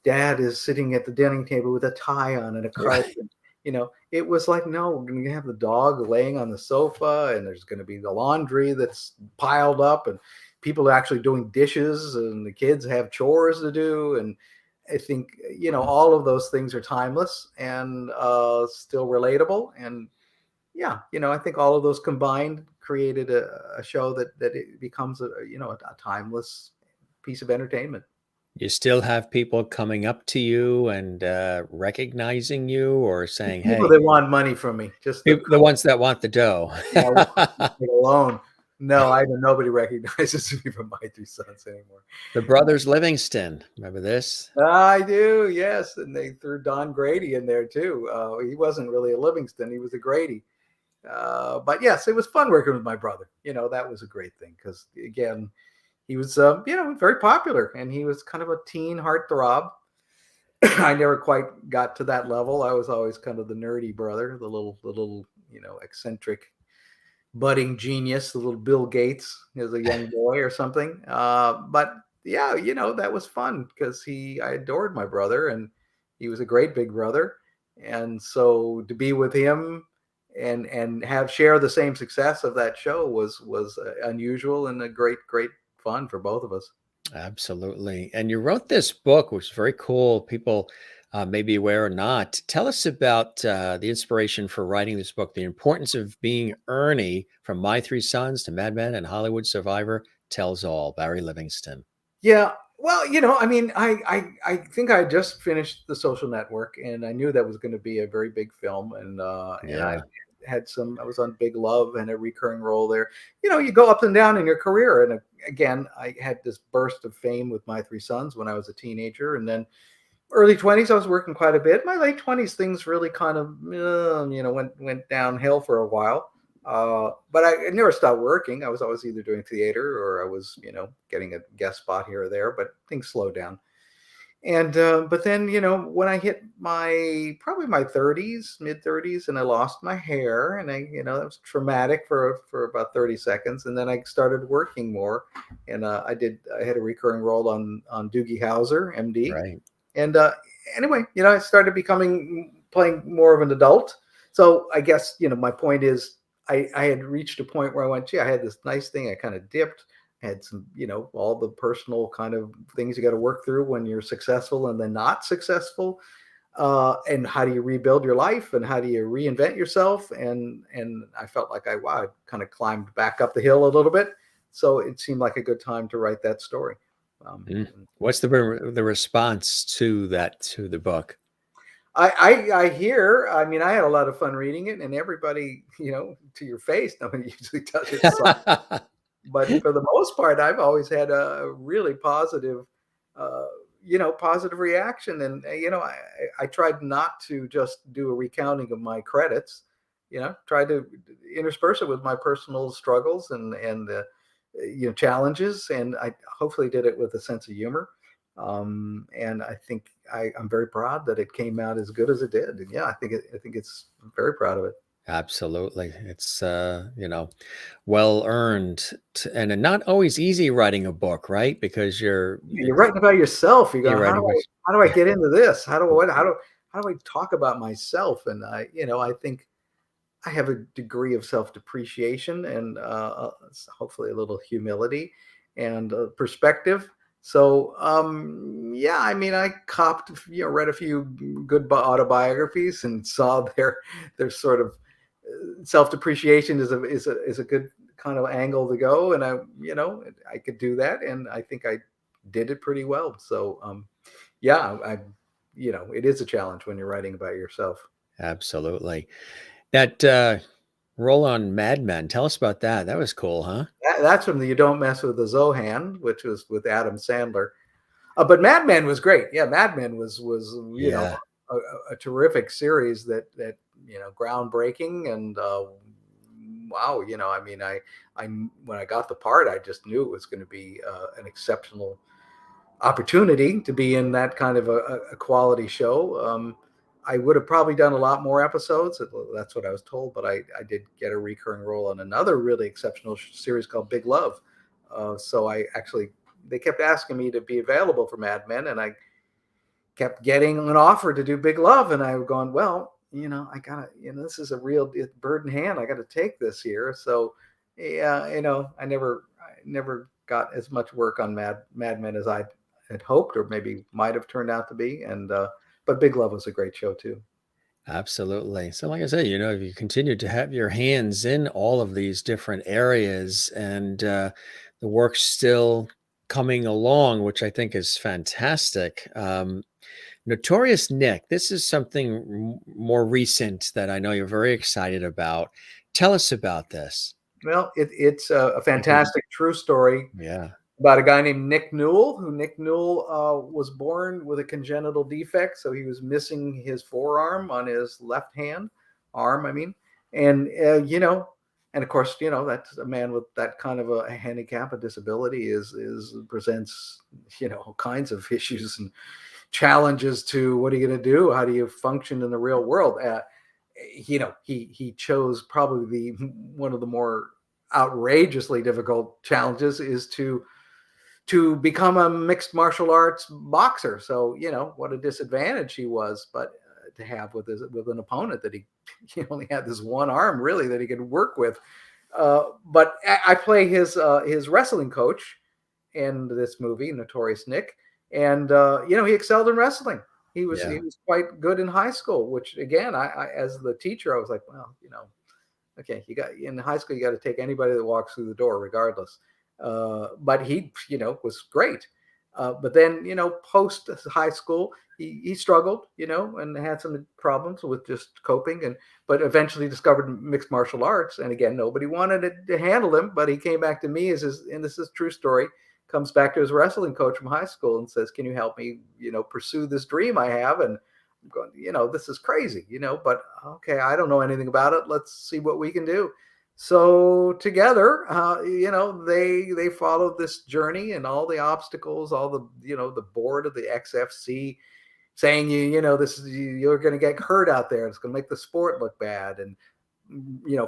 B: dad is sitting at the dining table with a tie on and a carpet. Right. It was like, no, we're going to have the dog laying on the sofa, and there's going to be the laundry that's piled up, and people are actually doing dishes, and the kids have chores to do. And I think, all of those things are timeless and still relatable. And yeah, I think all of those combined created a show that it becomes a timeless piece of entertainment.
A: You still have people coming up to you and recognizing you, or saying,
B: people
A: hey,
B: that want money from me, just
A: the ones that want the dough.
B: Alone. No, nobody recognizes me from My Three Sons anymore.
A: The brothers Livingston, remember this?
B: I do, yes. And they threw Don Grady in there too. He wasn't really a Livingston, he was a Grady. But yes, it was fun working with my brother. That was a great thing, because again, he was very popular, and he was kind of a teen heartthrob. I never quite got to that level. I was always kind of the nerdy brother, the little eccentric budding genius, the little Bill Gates as a young boy or something. But yeah, that was fun, because I adored my brother, and he was a great big brother. And so to be with him and share the same success of that show was unusual, and a great fun for both of us.
A: Absolutely. And you wrote this book, which is very cool. People may be aware or not. Tell us about the inspiration for writing this book, the importance of being Ernie, from My Three Sons to Mad Men and Hollywood Survivor tells all. Barry Livingston.
B: Yeah. Well, I mean, I think I just finished The Social Network, and I knew that was going to be a very big film. And I was on Big Love and a recurring role there. You go up and down in your career. And again, I had this burst of fame with My Three Sons when I was a teenager. And then early 20s, I was working quite a bit. My late 20s, things really kind of, went downhill for a while. But I never stopped working. I was always either doing theater, or I was, getting a guest spot here or there, but things slowed down. And, but then, when I hit probably my 30s, mid 30s, and I lost my hair, and that was traumatic for about 30 seconds. And then I started working more, and I had a recurring role on Doogie Howser, MD.
A: Right.
B: And anyway, I started playing more of an adult. So I guess, my point is, I had reached a point where I went, gee, I had this nice thing. I kind of dipped, had some, all the personal kind of things you got to work through when you're successful and then not successful. And how do you rebuild your life, and how do you reinvent yourself? And I felt like I kind of climbed back up the hill a little bit. So it seemed like a good time to write that story.
A: What's the response to the book?
B: I hear. I mean, I had a lot of fun reading it, and everybody, to your face, nobody usually does it. But for the most part, I've always had a really positive, uh, positive reaction. And I tried not to just do a recounting of my credits. Tried to intersperse it with my personal struggles and challenges, and I hopefully did it with a sense of humor. And I think I'm very proud that it came out as good as it did. And yeah, I think it's I'm very proud of it.
A: Absolutely. It's, well earned and not always easy writing a book, right? Because
B: You're writing about yourself. You're
A: you're
B: going,
A: writing about,
B: how do I get into this? How do I talk about myself? And I think I have a degree of self-depreciation and hopefully a little humility and perspective. So yeah, I mean, I copped, read a few good autobiographies and saw their sort of self-depreciation is a good kind of angle to go, and I could do that, and I think I did it pretty well. So yeah, it is a challenge when you're writing about yourself.
A: absolutely. That roll on Mad Men. Tell us about that. That was cool, huh?
B: That's from the You Don't Mess with the Zohan, which was with Adam Sandler. But Mad Men was great. Yeah, Mad Men was
A: Yeah.
B: a terrific series that groundbreaking and wow. I mean, I when I got the part, I just knew it was going to be an exceptional opportunity to be in that kind of a quality show. I would have probably done a lot more episodes. That's what I was told, but I did get a recurring role on another really exceptional series called Big Love. So they kept asking me to be available for Mad Men, and I kept getting an offer to do Big Love, and I was going, well, I gotta, this is a real bird in hand. I got to take this here. So, yeah, I never got as much work on Mad Men as I had hoped, or maybe might have turned out to be. And but Big Love was a great show too.
A: Absolutely. So, like I said, you continue to have your hands in all of these different areas, and the work's still coming along, which I think is fantastic. Notorious Nick, this is something more recent that I know you're very excited about. Tell us about this.
B: Well, it's a fantastic true story
A: Yeah.
B: about a guy named Nick Newell, who Nick Newell was born with a congenital defect. So he was missing his forearm on his left hand arm, I mean. And, and of course, that's a man with that kind of a handicap, a disability is presents, all kinds of issues and challenges to what are you going to do? How do you function in the real world? He chose probably one of the more outrageously difficult challenges is to become a mixed martial arts boxer. So what a disadvantage he was, but to have with an opponent that he only had this one arm really that he could work with. But I play his wrestling coach in this movie, Notorious Nick, and he excelled in wrestling. He was
A: Yeah.
B: he was quite good in high school, which again, I as the teacher, I was like, well, okay, you got in high school, you got to take anybody that walks through the door, regardless. But he, was great. But then, post high school, he struggled, and had some problems with just coping, but eventually discovered mixed martial arts. And again, nobody wanted to handle him, but he came back to me and this is a true story. Comes back to his wrestling coach from high school and says, "Can you help me, pursue this dream I have?" And I'm going, this is crazy, but okay, I don't know anything about it. Let's see what we can do. So together, they followed this journey and all the obstacles, all the board of the XFC saying, you're going to get hurt out there. It's going to make the sport look bad. And,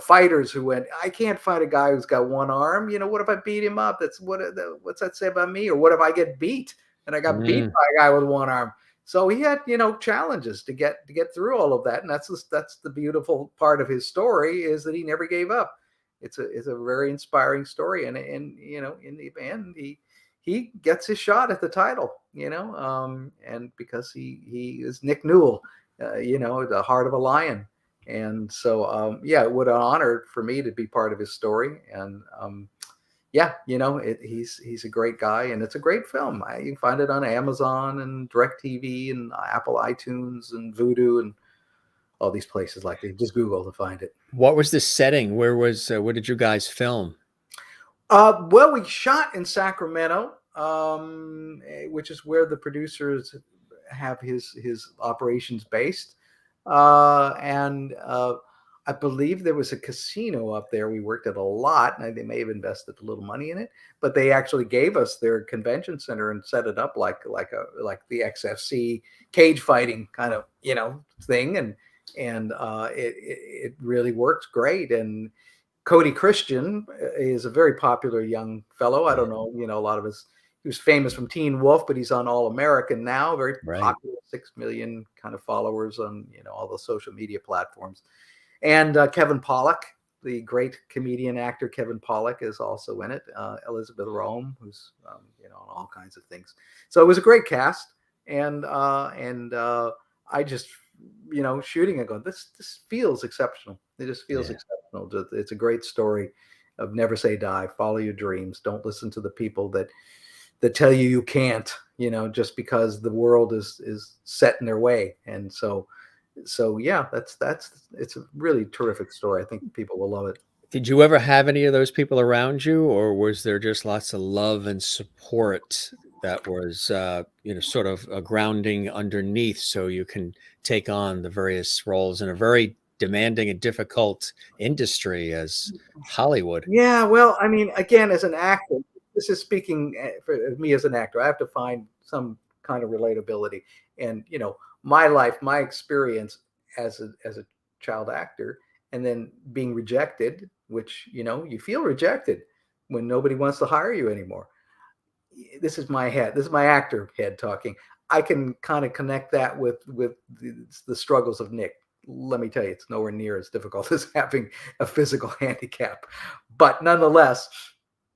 B: fighters who went, I can't fight a guy who's got one arm. What if I beat him up? What's that say about me? Or what if I get beat and I got beat
A: Mm,
B: by a guy with one arm? So he had, challenges to get through all of that. And that's the beautiful part of his story is that he never gave up. It's a very inspiring story. And in the end, he gets his shot at the title, and because he is Nick Newell, the heart of a lion. And so, yeah, it would an honor for me to be part of his story. And, yeah, he's a great guy, and it's a great film. You can find it on Amazon and DirecTV and Apple iTunes and Vudu and all these places like that. Just Google to find it.
A: What was the setting? Where did you guys film?
B: Well, we shot in Sacramento, which is where the producers have his operations based. And I believe there was a casino up there. We worked at a lot, and they may have invested a little money in it, but they actually gave us their convention center and set it up like the XFC cage fighting kind of thing, and it really works great. And Cody Christian is a very popular young fellow. I don't know, a lot of he was famous from Teen Wolf, but he's on All American now, very popular, 6 million kind of followers on, all the social media platforms. And Kevin Pollak, the great comedian actor Kevin Pollak, is also in it. Elizabeth Rome, who's, on all kinds of things. So it was a great cast. And I just, shooting and going, this feels exceptional. It just feels exceptional. It's a great story of never say die, follow your dreams. Don't listen to the people that tell you can't, just because the world is set in their way. And so yeah, it's a really terrific story. I think people will love it.
A: Did you ever have any of those people around you, or was there just lots of love and support that was, sort of a grounding underneath so you can take on the various roles in a very demanding and difficult industry as Hollywood?
B: Yeah, well, I mean, again, as an actor, this is speaking for me as an actor, I have to find some kind of relatability. And, my life, my experience as a child actor, and then being rejected, which, you feel rejected when nobody wants to hire you anymore. This is my head. This is my actor head talking. I can kind of connect that with the struggles of Nick. Let me tell you, it's nowhere near as difficult as having a physical handicap. But nonetheless,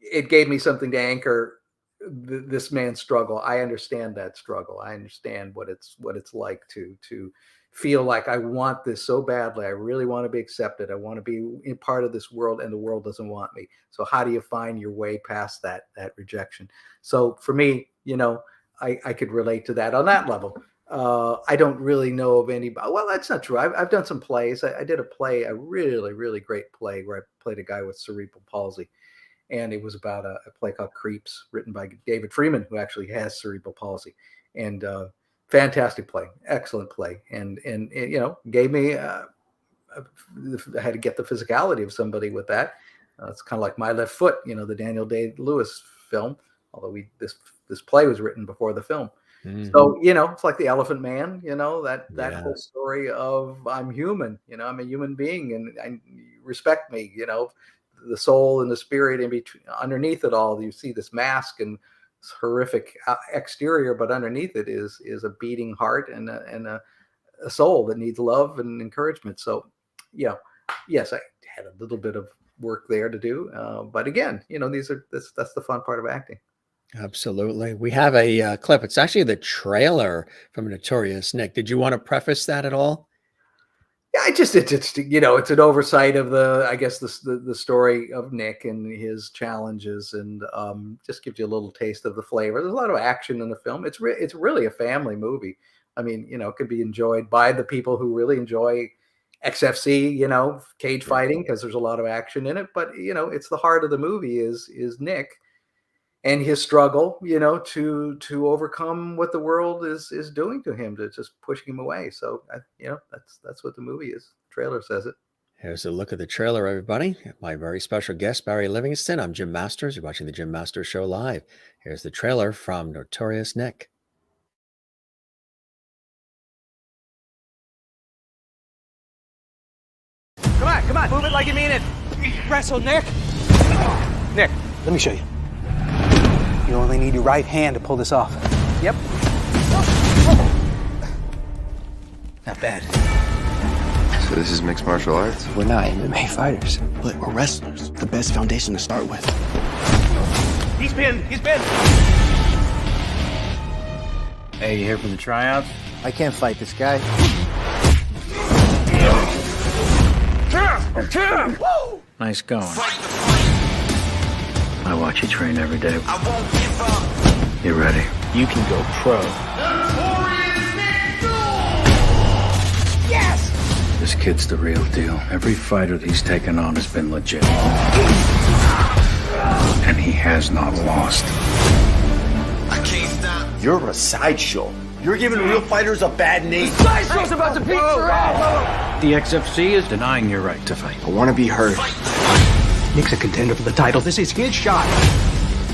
B: it gave me something to anchor this man's struggle. I understand that struggle. I understand what it's like to feel like I want this so badly. I really want to be accepted. I want to be in part of this world, and the world doesn't want me. So how do you find your way past that rejection? So for me, I could relate to that on that level. I don't really know of anybody. Well, that's not true. I've done some plays. I did a really, really great play where I played a guy with cerebral palsy. And it was about a play called Creeps, written by David Freeman, who actually has cerebral palsy. And fantastic play, excellent play. And gave me, I had to get the physicality of somebody with that. It's kind of like My Left Foot, the Daniel Day-Lewis film, although this play was written before the film. Mm-hmm. So, it's like The Elephant Man, that whole story of I'm human, I'm a human being, and respect me, the soul and the spirit in between. Underneath it all, you see this mask and this horrific exterior, but underneath it is a beating heart and a soul that needs love and encouragement. So, yes, I had a little bit of work there to do, but again, that's the fun part of acting.
A: Absolutely. We have a clip. It's actually the trailer from Notorious Nick. Did you want to preface that at all?
B: Yeah, it's an oversight of the story of Nick and his challenges, and just gives you a little taste of the flavor. There's a lot of action in the film. It's really a family movie. I mean, it could be enjoyed by the people who really enjoy XFC, cage fighting, because there's a lot of action in it. But it's the heart of the movie is Nick and his struggle, to overcome what the world is doing to him, to just pushing him away. So, that's what the movie is. The trailer says it.
A: Here's a look at the trailer, everybody. My very special guest, Barry Livingston. I'm Jim Masters. You're watching the Jim Masters Show live. Here's the trailer from Notorious Nick.
C: Come on, move it like you mean it. Wrestle, Nick. Nick, let me show you. You only need your right hand to pull this off. Yep. Not bad.
D: So this is mixed martial arts?
C: We're not MMA fighters, but we're wrestlers. The best foundation to start with. He's pinned.
E: Hey, you here for the tryouts?
C: I can't fight this guy.
E: Nice going. I watch you train every day. I won't give up. You ready? You can go pro. Notorious Nick! Yes! This kid's the real deal. Every fighter that he's taken on has been legit. And he has not lost.
F: I can't stop.
G: You're a sideshow. You're giving real fighters a bad name.
C: Sideshow's about to beat your ass!
E: The XFC is denying your right to fight.
G: I want to be heard.
C: Nick's a contender for the title. This is his shot.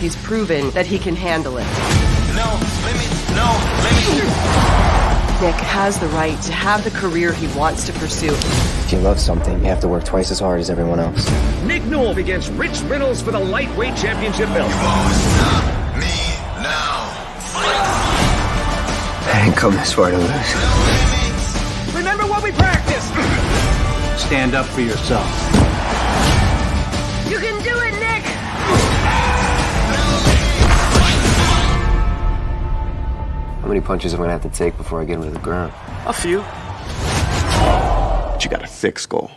H: He's proven that he can handle it.
F: No limits.
H: Nick has the right to have the career he wants to pursue.
I: If you love something, you have to work twice as hard as everyone else.
J: Nick Newell against Rich Reynolds for the lightweight championship belt.
F: Stop me now.
G: I ain't come this far to lose.
J: Remember what we practiced.
E: Stand up for yourself.
H: You can do it, Nick!
I: How many punches am I gonna have to take before I get him to the ground?
G: A few. But you got a thick skull.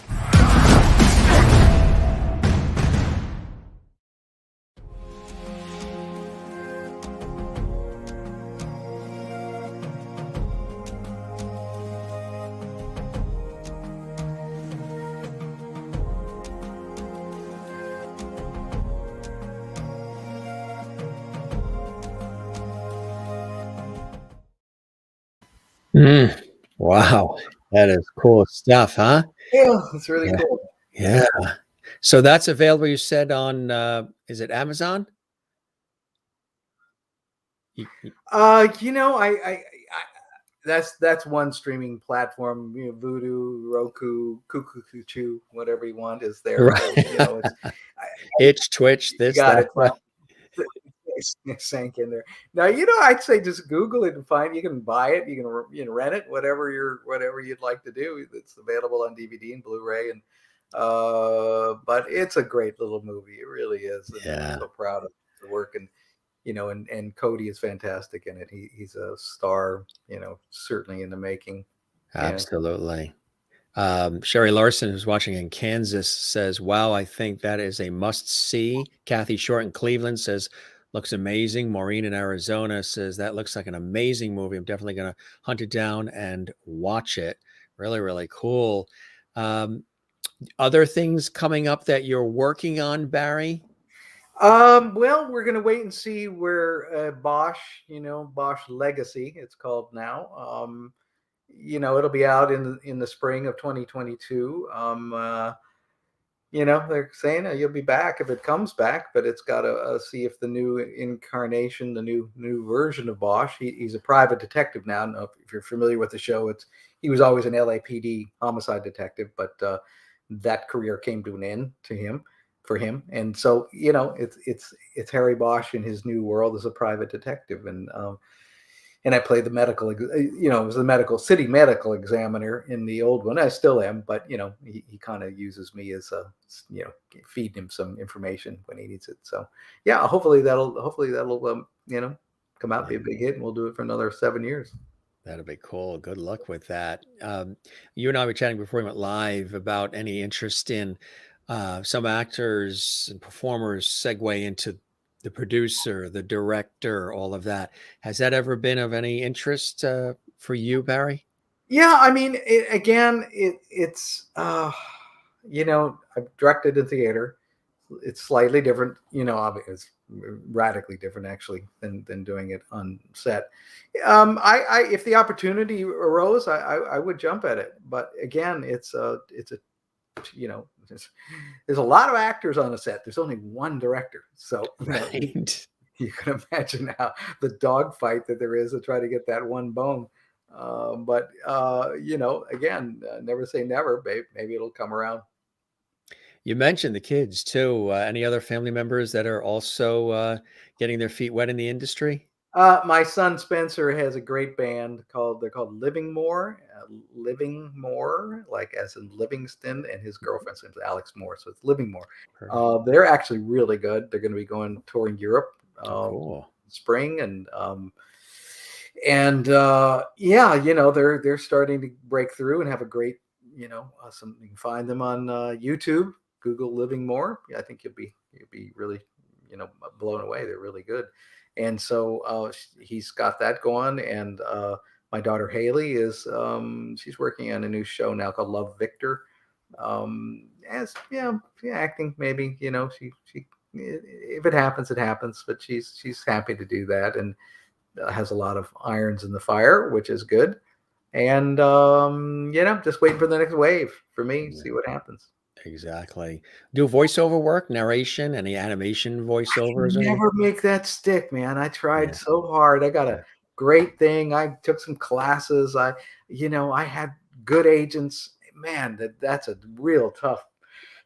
A: Wow, that is cool stuff, huh?
B: Yeah, it's really
A: Yeah.
B: cool.
A: Yeah. So that's available, you said, on is it Amazon?
B: I that's one streaming platform. Voodoo, Roku, Cuckoo, whatever you want is there.
A: Right.
B: So,
A: Itch, Twitch, this,
B: got
A: that.
B: it. Well, it sank in there. Now, I'd say just Google it and find. You can buy it. You can rent it. Whatever you'd like to do. It's available on DVD and Blu-ray. And but it's a great little movie. It really is. And
A: Yeah.
B: I'm so proud of the work. And and Cody is fantastic in it. He's a star. Certainly in the making. Yeah.
A: Absolutely. Sherry Larson, who's watching in Kansas, says, wow, I think that is a must see. Kathy Short in Cleveland says, looks amazing. Maureen in Arizona says, that looks like an amazing movie. I'm definitely going to hunt it down and watch it. Really, really cool. Other things coming up that you're working on, Barry?
B: Well, we're going to wait and see where Bosch, Bosch Legacy, it's called now. It'll be out in the spring of 2022. They're saying you'll be back if it comes back, but it's got to see if the new incarnation, the new version of Bosch. He's a private detective now. I don't know if you're familiar with the show. He was always an LAPD homicide detective, but that career came to an end for him. And so, it's Harry Bosch in his new world as a private detective. And I played the medical, it was the city medical examiner in the old one. I still am, but he kind of uses me as feeding him some information when he needs it. So yeah, hopefully that'll come out, be a big hit, and we'll do it for another 7 years.
A: That'll be cool. Good luck with that. You and I were chatting before we went live about any interest in some actors and performers segue into the producer, the director, all of that. Has that ever been of any interest for you, Barry?
B: Yeah, I mean, it's I've directed in theater. It's slightly different, obviously it's radically different actually than doing it on set. I if the opportunity arose, I would jump at it. But again, there's a lot of actors on a set. There's only one director, so
A: Right.
B: you can imagine how the dogfight that there is to try to get that one bone. But again, never say never, babe. Maybe it'll come around.
A: You mentioned the kids too. Any other family members that are also getting their feet wet in the industry?
B: My son Spencer has a great band they're called Living More, like as in Livingston, and his girlfriend's name is Alex Moore, so it's Living More.
A: Perfect.
B: They're actually really good. They're going to be touring Europe
A: Cool.
B: spring, they're starting to break through and have a great, you can find them on YouTube. Google Living More. I think you'll be really, blown away. They're really good. And so he's got that going. And my daughter Haley is she's working on a new show now called Love Victor. As acting maybe, she if it happens, it happens. But she's happy to do that and has a lot of irons in the fire, which is good. And just waiting for the next wave for me. See what happens.
A: Exactly. Do voiceover work, narration, any animation voiceovers?
B: Never make that stick, man. I tried so hard. I got a great thing. I took some classes. I had good agents. Man, that's a real tough.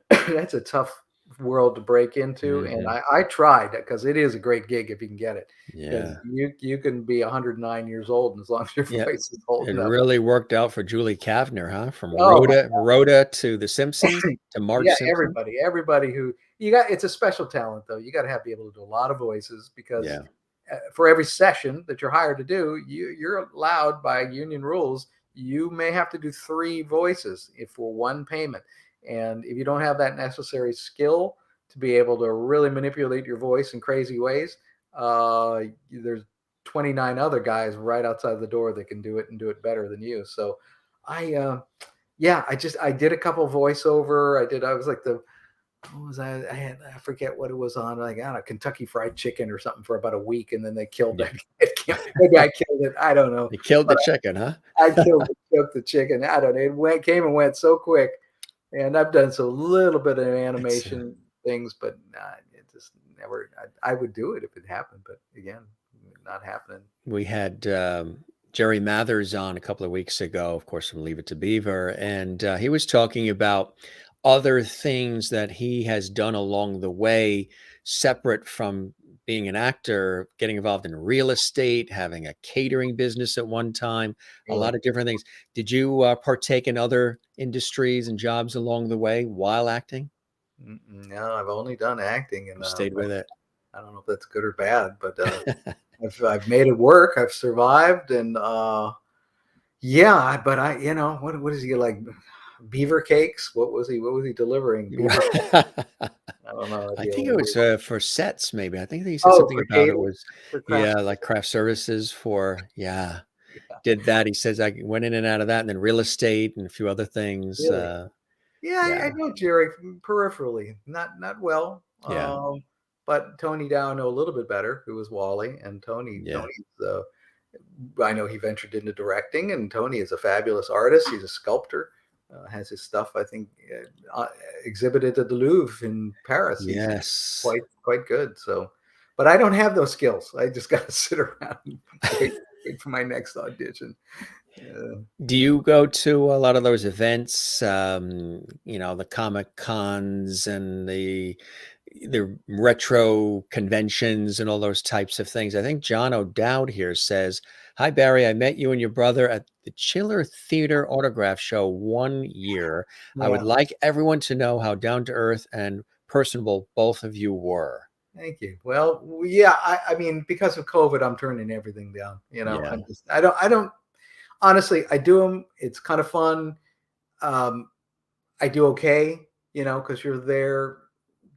B: That's a tough world to break into. And I tried, because it is a great gig if you can get it.
A: Yeah.
B: You can be 109 years old, and as long as your voice is old
A: It
B: enough.
A: really worked out for Julie Kavner, huh? From Rhoda to The Simpsons to Marge Simpson.
B: Everybody who it's a special talent, though. You got to be able to do a lot of voices, because for every session that you're hired to do, you're allowed by union rules. You may have to do 3 voices for one payment. And if you don't have that necessary skill to be able to really manipulate your voice in crazy ways, there's 29 other guys right outside the door that can do it and do it better than you. So I did a couple voiceover. I was like I forget what it was on, like, I don't know, Kentucky Fried Chicken or something for about a week, and then they killed it. Maybe I killed it. I don't know.
A: They killed the chicken, huh?
B: I killed the chicken. I don't know. It came and went so quick. And I've done a little bit of animation things, but it just never. I would do it if it happened, but again, not happening.
A: We had Jerry Mathers on a couple of weeks ago, of course, from Leave It to Beaver, and he was talking about other things that he has done along the way, separate from being an actor, getting involved in real estate, having a catering business at one time, a lot of different things. Did you partake in other industries and jobs along the way while acting?
B: No, I've only done acting, and
A: stayed with it.
B: I don't know if that's good or bad, but I've made it work. I've survived, and but what is he like? Beaver cakes? What was he delivering? Beaver I don't know.
A: I think it was for sets, maybe. I think he said something about it was like craft services for did that. He says I went in and out of that, and then real estate and a few other things.
B: Really? I know Jerry peripherally, not well. But Tony Dow I know a little bit better, who was Wally, and Tony's I know he ventured into directing, and Tony is a fabulous artist. He's a sculptor. Has his stuff, I think, exhibited at the Louvre in Paris.
A: Yes,
B: He's quite good. So, but I don't have those skills. I just got to sit around and wait for my next audition.
A: Do you go to a lot of those events? The Comic Cons and the retro conventions and all those types of things. I think John O'Dowd here says, "Hi Barry, I met you and your brother at the Chiller Theater Autograph Show one year. I would like everyone to know how down to earth and personable both of you were."
B: Thank you. Well, I mean, because of COVID, I'm turning everything down. I don't honestly. I do them. It's kind of fun. I do okay, because you're there.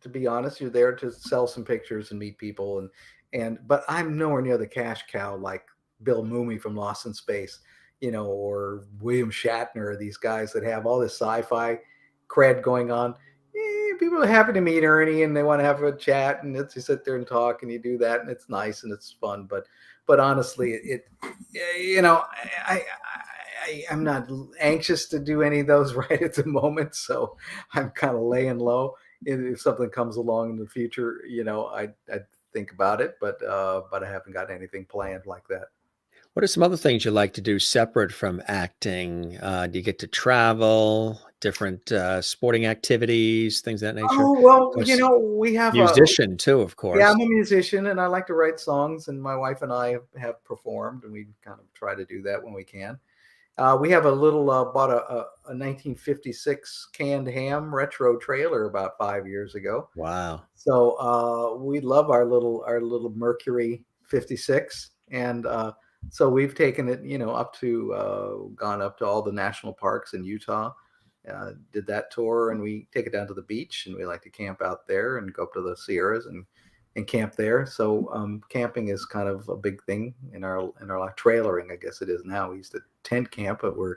B: To be honest, you're there to sell some pictures and meet people, but I'm nowhere near the cash cow like Bill Mumy from Lost in Space, or William Shatner, or these guys that have all this sci-fi cred going on. People are happy to meet Ernie and they want to have a chat, and you sit there and talk, and you do that, and it's nice and it's fun. But honestly, I'm not anxious to do any of those right at the moment, so I'm kind of laying low. If something comes along in the future, I'd think about it, but I haven't got anything planned like that.
A: What are some other things you like to do separate from acting? Do you get to travel, different sporting activities, things of that nature?
B: Oh, well, we have
A: musician too, of course.
B: Yeah, I'm a musician, and I like to write songs, and my wife and I have performed, and we kind of try to do that when we can. We have a little bought a 1956 canned ham retro trailer about 5 years ago.
A: Wow!
B: So we love our little Mercury 56, and so we've taken it, up to gone up to all the national parks in Utah. Did that tour, and we take it down to the beach, and we like to camp out there and go up to the Sierras and and camp there. So camping is kind of a big thing in our like trailering, I guess it is now. We used to tent camp, but we're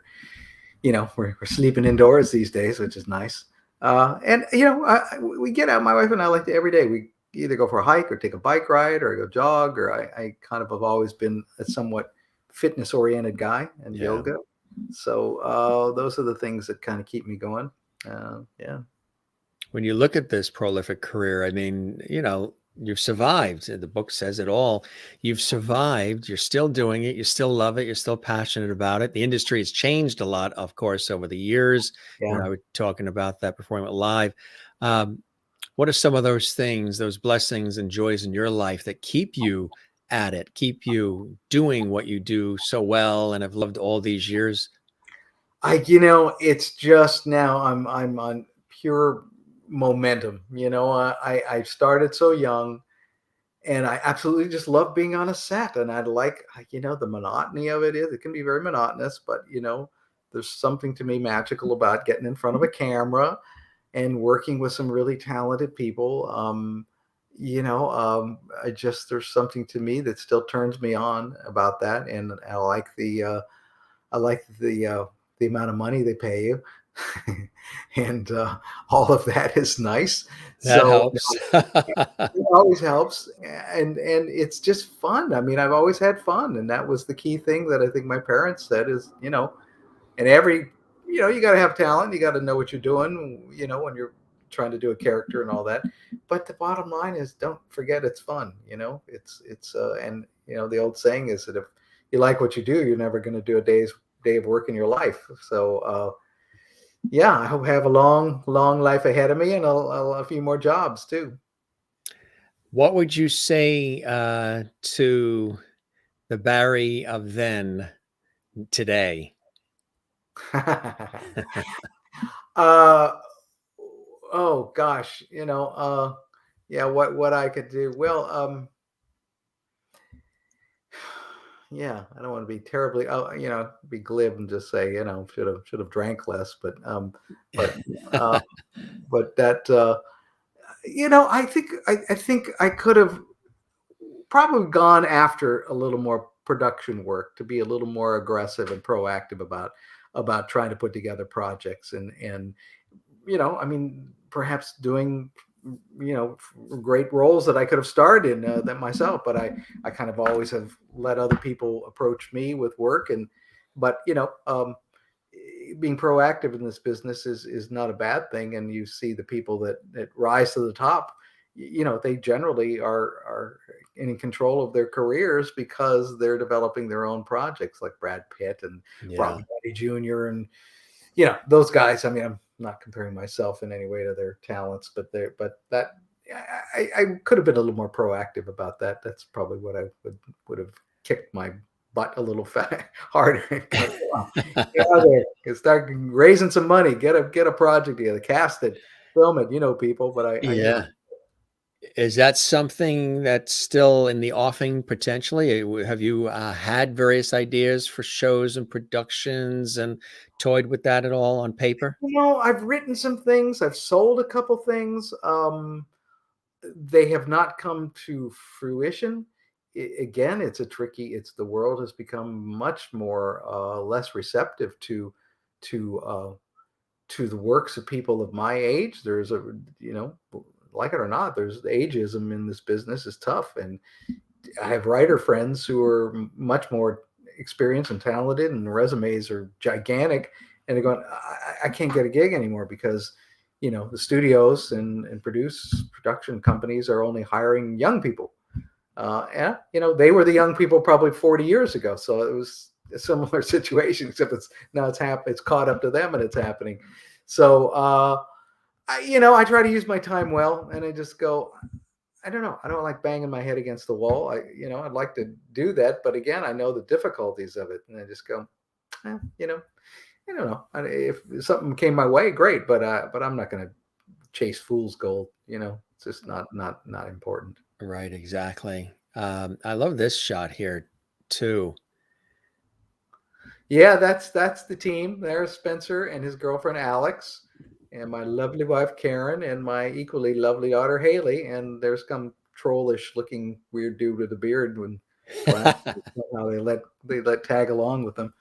B: sleeping indoors these days, which is nice. And we get out. My wife and I like to every day. We either go for a hike or take a bike ride or go jog. Or I kind of have always been a somewhat fitness oriented guy and yoga. So those are the things that kind of keep me going. Yeah.
A: When you look at this prolific career, I mean, you've survived. The book says it all. You've survived. You're still doing it. You still love it. You're still passionate about it. The industry has changed a lot, of course, over the years.
B: Yeah.
A: You and I were talking about that before we went live. What are some of those things, those blessings and joys in your life that keep you at it, keep you doing what you do so well and have loved all these years?
B: It's just now I'm on pure momentum. I started so young, and I absolutely just love being on a set, and I like the monotony of it can be very monotonous, but there's something to me magical about getting in front of a camera and working with some really talented people. There's something to me that still turns me on about that, and I like the amount of money they pay you. And all of that is nice.
A: That helps.
B: It always helps, and it's just fun. I mean, I've always had fun, and that was the key thing that I think my parents said is, and every, you got to have talent, you got to know what you're doing, when you're trying to do a character and all that. But the bottom line is, don't forget it's fun. And the old saying is that if you like what you do, you're never going to do a day of work in your life. So I hope I have a long life ahead of me, and a few more jobs too.
A: What would you say to the Barry of then today?
B: Oh gosh, what I could do. Well, I don't want to be terribly, be glib and just say, should have drank less, but that, I think I could have probably gone after a little more production work, to be a little more aggressive and proactive about trying to put together projects and perhaps doing, great roles that I could have starred in that myself, but I kind of always have let other people approach me with work, but being proactive in this business is not a bad thing. And you see the people that rise to the top, they generally are in control of their careers because they're developing their own projects, like Brad Pitt and Robert Downey Jr. and those guys. I mean, I'm not comparing myself in any way to their talents, but I could have been a little more proactive about that. That's probably what I would have kicked my butt a little harder. Start raising some money, get a project together, cast it, film it, people. But
A: is that something that's still in the offing potentially? Have you had various ideas for shows and productions and toyed with that at all on paper?
B: I've written some things. I've sold a couple things. They have not come to fruition. Again, the world has become much more less receptive to the works of people of my age. There's like it or not, there's ageism in this business is tough. And I have writer friends who are much more experienced and talented, and the resumes are gigantic. And they're going, I can't get a gig anymore because, the studios and production companies are only hiring young people. They were the young people probably 40 years ago. So it was a similar situation, except it's caught up to them and it's happening. So, I try to use my time well, and I just go, I don't know. I don't like banging my head against the wall. I'd like to do that, but again, I know the difficulties of it, and I just go, I don't know. If something came my way, great, but I'm not going to chase fool's gold. It's just not important.
A: Right, exactly. I love this shot here too.
B: Yeah, that's the team. There's Spencer and his girlfriend Alex, and my lovely wife Karen, and my equally lovely daughter Haley. And there's come trollish looking weird dude with a beard when glasses. How they let tag along with them.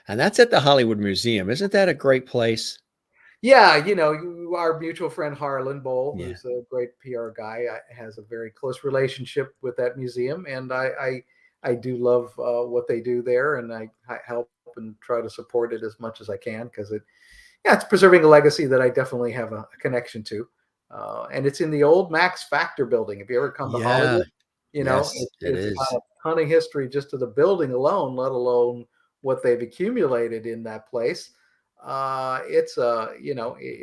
A: And that's at the Hollywood Museum. Isn't that a great place?
B: Yeah, our mutual friend Harlan Bowl,
A: Yeah.
B: who's a great PR guy, has a very close relationship with that museum, and I do love what they do there, and I help and try to support it as much as I can because it's preserving a legacy that I definitely have a connection to, and it's in the old Max Factor building. If you ever come to Hollywood,
A: Yes, it
B: it's
A: is.
B: got a ton of history just to the building alone, let alone what they've accumulated in that place. It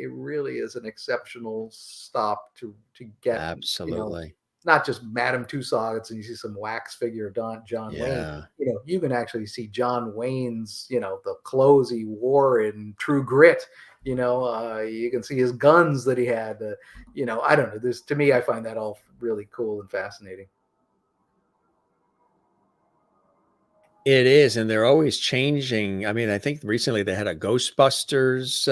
B: really is an exceptional stop to get,
A: Absolutely.
B: not just Madame Tussauds and you see some wax figure of John Wayne.
A: Yeah.
B: You can actually see John Wayne's, the clothes he wore in True Grit. You can see his guns that he had. I don't know. To me, I find that all really cool and fascinating.
A: It is, and they're always changing. I mean, I think recently they had a Ghostbusters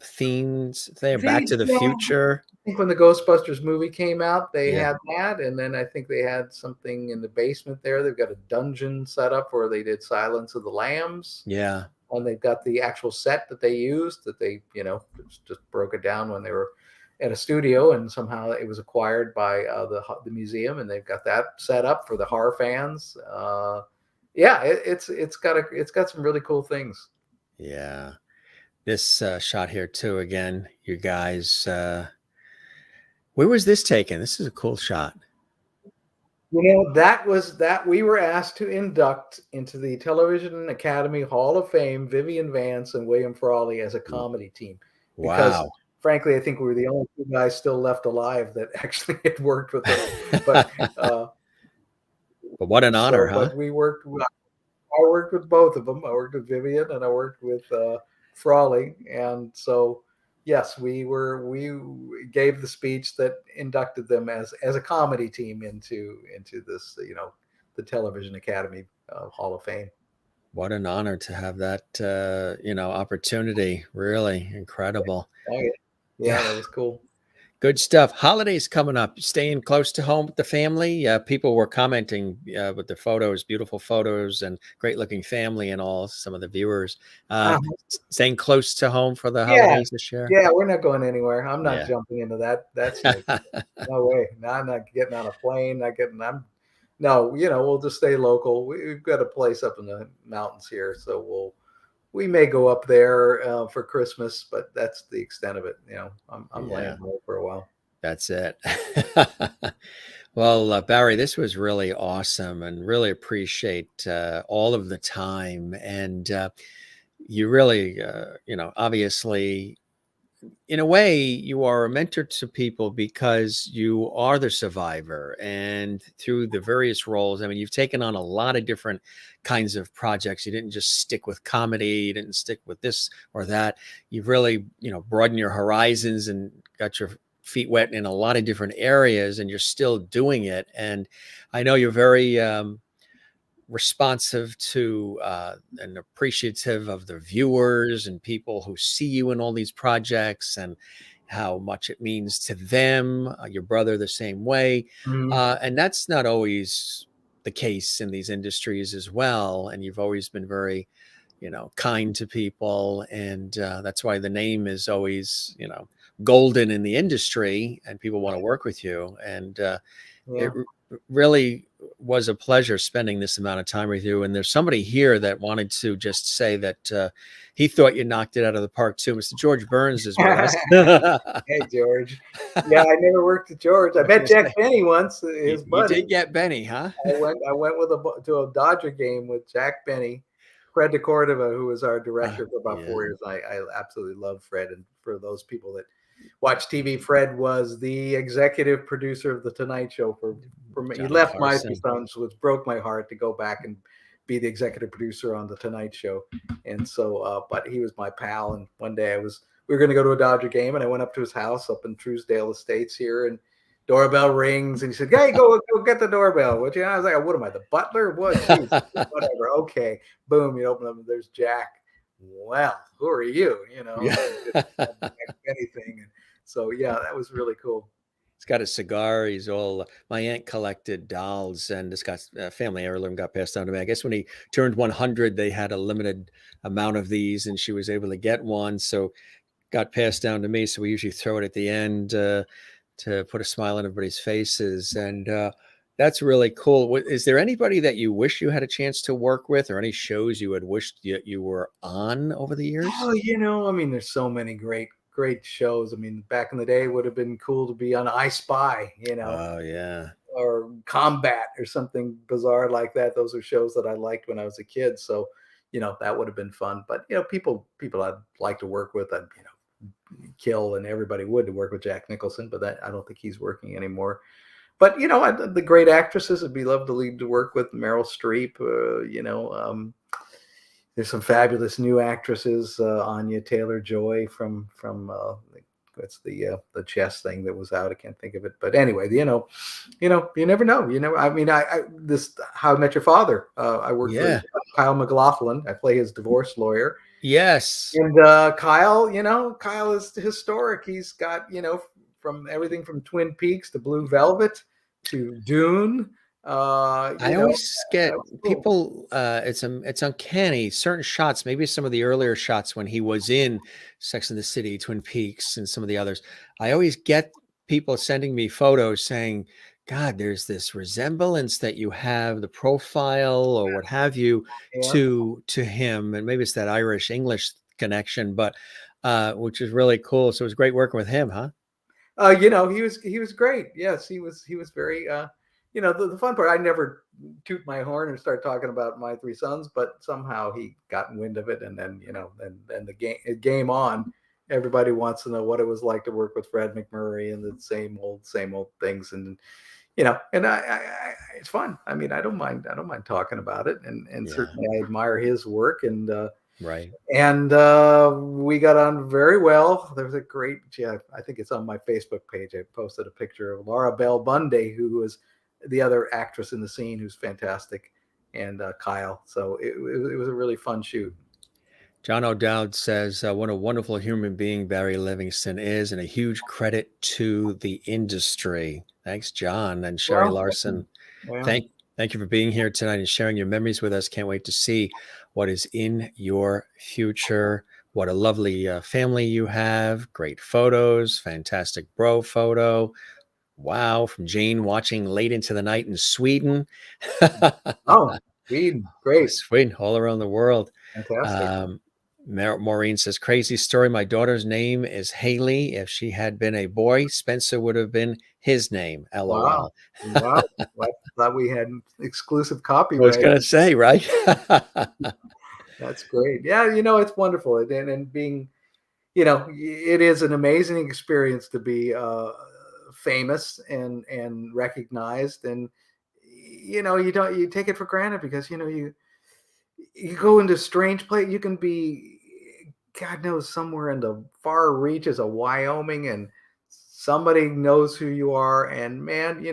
A: themes there, Back to the Future.
B: I think when the Ghostbusters movie came out, they
A: Yeah.
B: had that, and then I think they had something in the basement there. They've got a dungeon set up where they did Silence of the Lambs,
A: Yeah.
B: and they've got the actual set that they used that they, just broke it down when they were at a studio, and somehow it was acquired by the museum, and they've got that set up for the horror fans. It's got some really cool things.
A: Yeah. This shot here too, again, you guys, where was this taken? This is a cool shot.
B: That we were asked to induct into the Television Academy Hall of Fame Vivian Vance and William Frawley as a comedy team. Because,
A: Wow.
B: frankly, I think we were the only two guys still left alive that actually had worked with them. But
A: what an honor, huh?
B: But I worked with both of them. I worked with Vivian and I worked with Frawley, and so yes, we gave the speech that inducted them as a comedy team into this, the Television Academy Hall of Fame.
A: What an honor to have that, opportunity. Really incredible.
B: Oh, yeah, that was cool.
A: Good stuff. Holidays coming up. Staying close to home with the family. People were commenting with the photos, beautiful photos, and great looking family, and all. Some of the viewers staying close to home for the holidays this year.
B: Yeah, we're not going anywhere. I'm not jumping into that. That's no way. No, I'm not getting on a plane. We'll just stay local. We've got a place up in the mountains here, so we may go up there for Christmas, but that's the extent of it. I'm laying low for a while.
A: That's it. Well, Barry, this was really awesome, and really appreciate all of the time. And you really, obviously, in a way, you are a mentor to people because you are the survivor, and through the various roles, I mean, you've taken on a lot of different kinds of projects. You didn't just stick with comedy. You didn't stick with this or that. You've really, broadened your horizons and got your feet wet in a lot of different areas, and you're still doing it. And I know you're very responsive to and appreciative of the viewers and people who see you in all these projects and how much it means to them. Your brother the same way. And that's not always the case in these industries as well. And you've always been very, kind to people. And that's why the name is always, golden in the industry, and people want to work with you. And it really was a pleasure spending this amount of time with you. And there's somebody here that wanted to just say that he thought you knocked it out of the park too. Mr. George Burns is with us.
B: Hey, George. Yeah, I never worked with George. I met Jack Benny once. His buddy.
A: You did get Benny, huh?
B: I went to a Dodger game with Jack Benny, Fred DeCordova, who was our director for about 4 years. I absolutely love Fred. And for those people that watch TV, Fred was the executive producer of The Tonight Show for me. He left My Sons, which broke my heart, to go back and be the executive producer on The Tonight Show. And so, but he was my pal. And one day we were going to go to a Dodger game, and I went up to his house up in Truesdale Estates here, and doorbell rings, and he said, "Hey, go get the doorbell." Which, I was like, "What am I, the butler? What? Whatever." Okay, boom. You open up, and there's Jack. Well, who are you? Anything. And so, yeah, that was really cool.
A: He's got a cigar. He's all, my aunt collected dolls, and this got family heirloom got passed down to me. I guess when he turned 100, they had a limited amount of these, and she was able to get one. So got passed down to me. So we usually throw it at the end to put a smile on everybody's faces. And that's really cool. Is there anybody that you wish you had a chance to work with, or any shows you had wished you were on over the years?
B: Oh, I mean, there's so many great shows. I mean, back in the day, it would have been cool to be on I Spy,
A: Oh, yeah.
B: or Combat or something bizarre like that. Those are shows that I liked when I was a kid. So, that would have been fun. But, people I'd like to work with, I'd, kill, and everybody would, to work with Jack Nicholson, but I don't think he's working anymore. But, the great actresses, I'd be love to work with Meryl Streep, there's some fabulous new actresses, Anya Taylor-Joy from what's the chess thing that was out? I can't think of it, but anyway, you never know. I mean, this How I Met Your Father. I worked with Kyle MacLachlan. I play his divorce lawyer.
A: Yes.
B: And Kyle is historic. He's got from everything from Twin Peaks to Blue Velvet to Dune.
A: I always get people, it's uncanny, certain shots, maybe some of the earlier shots when he was in Sex and the City, Twin Peaks, and some of the others. I always get people sending me photos saying, God, there's this resemblance that you have, the profile or what have you, to him. And maybe it's that Irish English connection, but which is really cool. So it was great working with him, huh?
B: He was great. Yes, he was very the fun part, I never toot my horn and start talking about My Three Sons, but somehow he got wind of it, and then then the game on. Everybody wants to know what it was like to work with Fred McMurray and the same old things, and and I it's fun. I mean, I don't mind talking about it, and certainly I admire his work, and
A: right.
B: And we got on very well. There was a great, I think it's on my Facebook page. I posted a picture of Laura Bell Bundy, who was the other actress in the scene, who's fantastic, and Kyle. So it was a really fun shoot.
A: John O'Dowd says, what a wonderful human being Barry Livingston is, and a huge credit to the industry. Thanks, John. And Sherry Larson, thank you for being here tonight and sharing your memories with us. Can't wait to see what is in your future. What a lovely family you have. Great photos, fantastic bro photo. Wow, from Jane watching late into the night in Sweden.
B: Oh, Sweden, great.
A: Sweden, all around the world.
B: Fantastic.
A: Maureen says, crazy story. My daughter's name is Haley. If she had been a boy, Spencer would have been his name. LOL.
B: Wow. Wow. I thought we had exclusive copyright.
A: I was going to say, right?
B: That's great. Yeah, it's wonderful. And being, it is an amazing experience to be famous and recognized, and you take it for granted, because you go into strange place. You can be, God knows, somewhere in the far reaches of Wyoming, and somebody knows who you are, and man,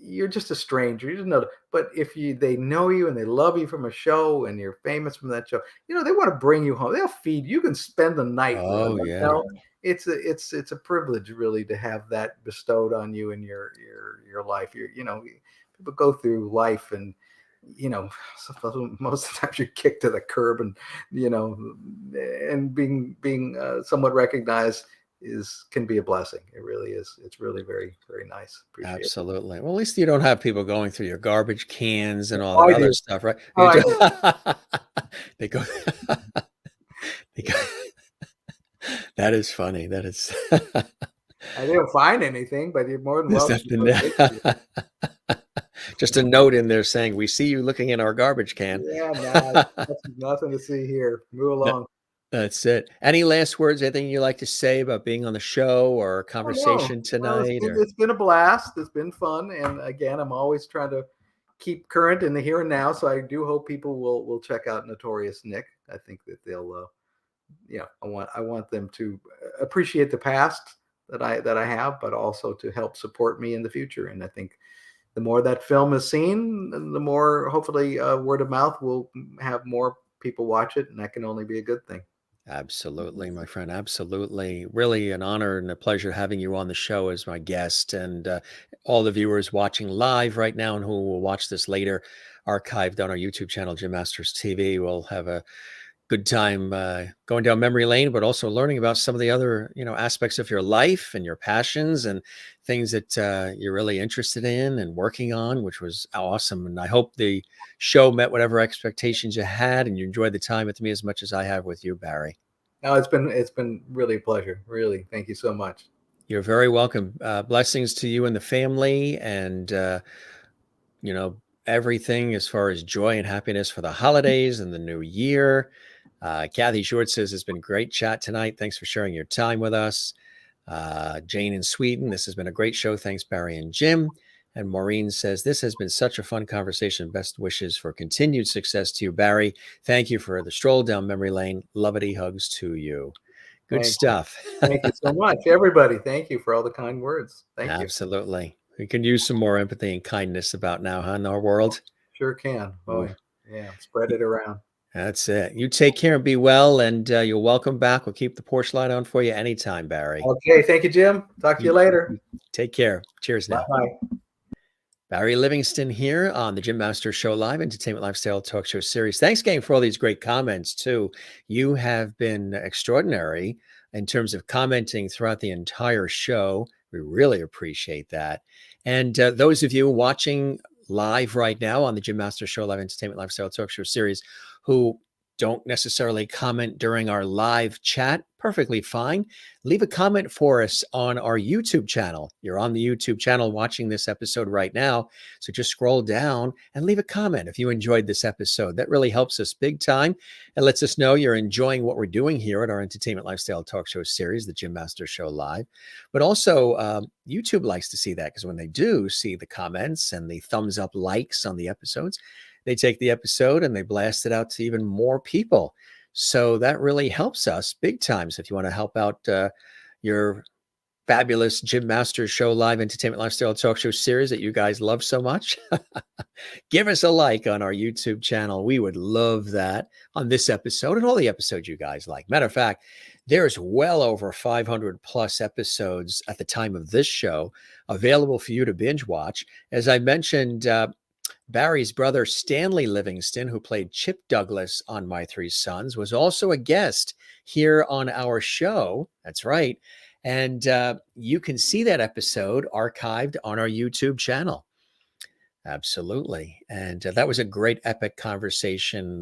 B: you're just a stranger. You just know. But if they know you and they love you from a show, and you're famous from that show, they want to bring you home. They'll feed you. You can spend the night.
A: Oh,
B: with them.
A: yeah.
B: It's a privilege, really, to have that bestowed on you in your life. People go through life, and most of the time you're kicked to the curb, and and being somewhat recognized can be a blessing. It really is. It's really very, very nice. Appreciate
A: Absolutely. Well, at least you don't have people going through your garbage cans and all that other stuff, right? They go. That is funny. That is.
B: I didn't find anything, but you're more than welcome.
A: Just a note in there saying, "We see you looking in our garbage can."
B: Yeah, nothing to see here. Move along.
A: That's it. Any last words? Anything you like to say about being on the show or conversation tonight?
B: It's been a blast. It's been fun, and again, I'm always trying to keep current in the here and now. So I do hope people will check out Notorious Nick. I think that they'll, I want them to appreciate the past that I have, but also to help support me in the future. And I think the more that film is seen, the more hopefully word of mouth will have more people watch it, and that can only be a good thing.
A: Absolutely, my friend. Absolutely. Really an honor and a pleasure having you on the show as my guest. And all the viewers watching live right now and who will watch this later, archived on our YouTube channel, Jim Masters TV, will have a good time going down memory lane, but also learning about some of the other, aspects of your life and your passions and things that you're really interested in and working on, which was awesome. And I hope the show met whatever expectations you had and you enjoyed the time with me as much as I have with you, Barry.
B: No, it's been really a pleasure. Really, thank you so much.
A: You're very welcome. Blessings to you and the family, and everything as far as joy and happiness for the holidays and the new year. Kathy Short says it's been a great chat tonight. Thanks for sharing your time with us. Jane in Sweden, this has been a great show. Thanks, Barry and Jim. And Maureen says, this has been such a fun conversation. Best wishes for continued success to you, Barry. Thank you for the stroll down memory lane. Lovety hugs to you. Good stuff.
B: Thank you so much, everybody. Thank you for all the kind words. Thank you.
A: Absolutely. We can use some more empathy and kindness about now, huh, in our world?
B: Sure can. Oh, yeah. Spread it around.
A: That's it. You take care and be well, and you're welcome back. We'll keep the porch light on for you anytime, Barry.
B: Okay. Thank you, Jim. Talk to you later.
A: Take care. Cheers now.
B: Bye.
A: Barry Livingston here on the Jim Masters Show Live, Entertainment Lifestyle Talk Show series. Thanks, gang, for all these great comments, too. You have been extraordinary in terms of commenting throughout the entire show. We really appreciate that. And those of you watching live right now on the Jim Masters Show Live, Entertainment Lifestyle Talk Show series who don't necessarily comment during our live chat, perfectly fine. Leave a comment for us on our YouTube channel. You're on the YouTube channel watching this episode right now. So just scroll down and leave a comment if you enjoyed this episode. That really helps us big time and lets us know you're enjoying what we're doing here at our Entertainment Lifestyle Talk Show series, the Jim Masters Show Live. But also YouTube likes to see that, because when they do see the comments and the thumbs up likes on the episodes, they take the episode and they blast it out to even more people. So that really helps us big time. So if you want to help out your fabulous Jim Masters Show Live Entertainment Lifestyle Talk Show series that you guys love so much, give us a like on our YouTube channel. We would love that on this episode and all the episodes you guys like. Matter of fact, there's well over 500 plus episodes at the time of this show available for you to binge watch. As I mentioned, Barry's brother, Stanley Livingston, who played Chip Douglas on My Three Sons, was also a guest here on our show. That's right. And you can see that episode archived on our YouTube channel. Absolutely. And that was a great epic conversation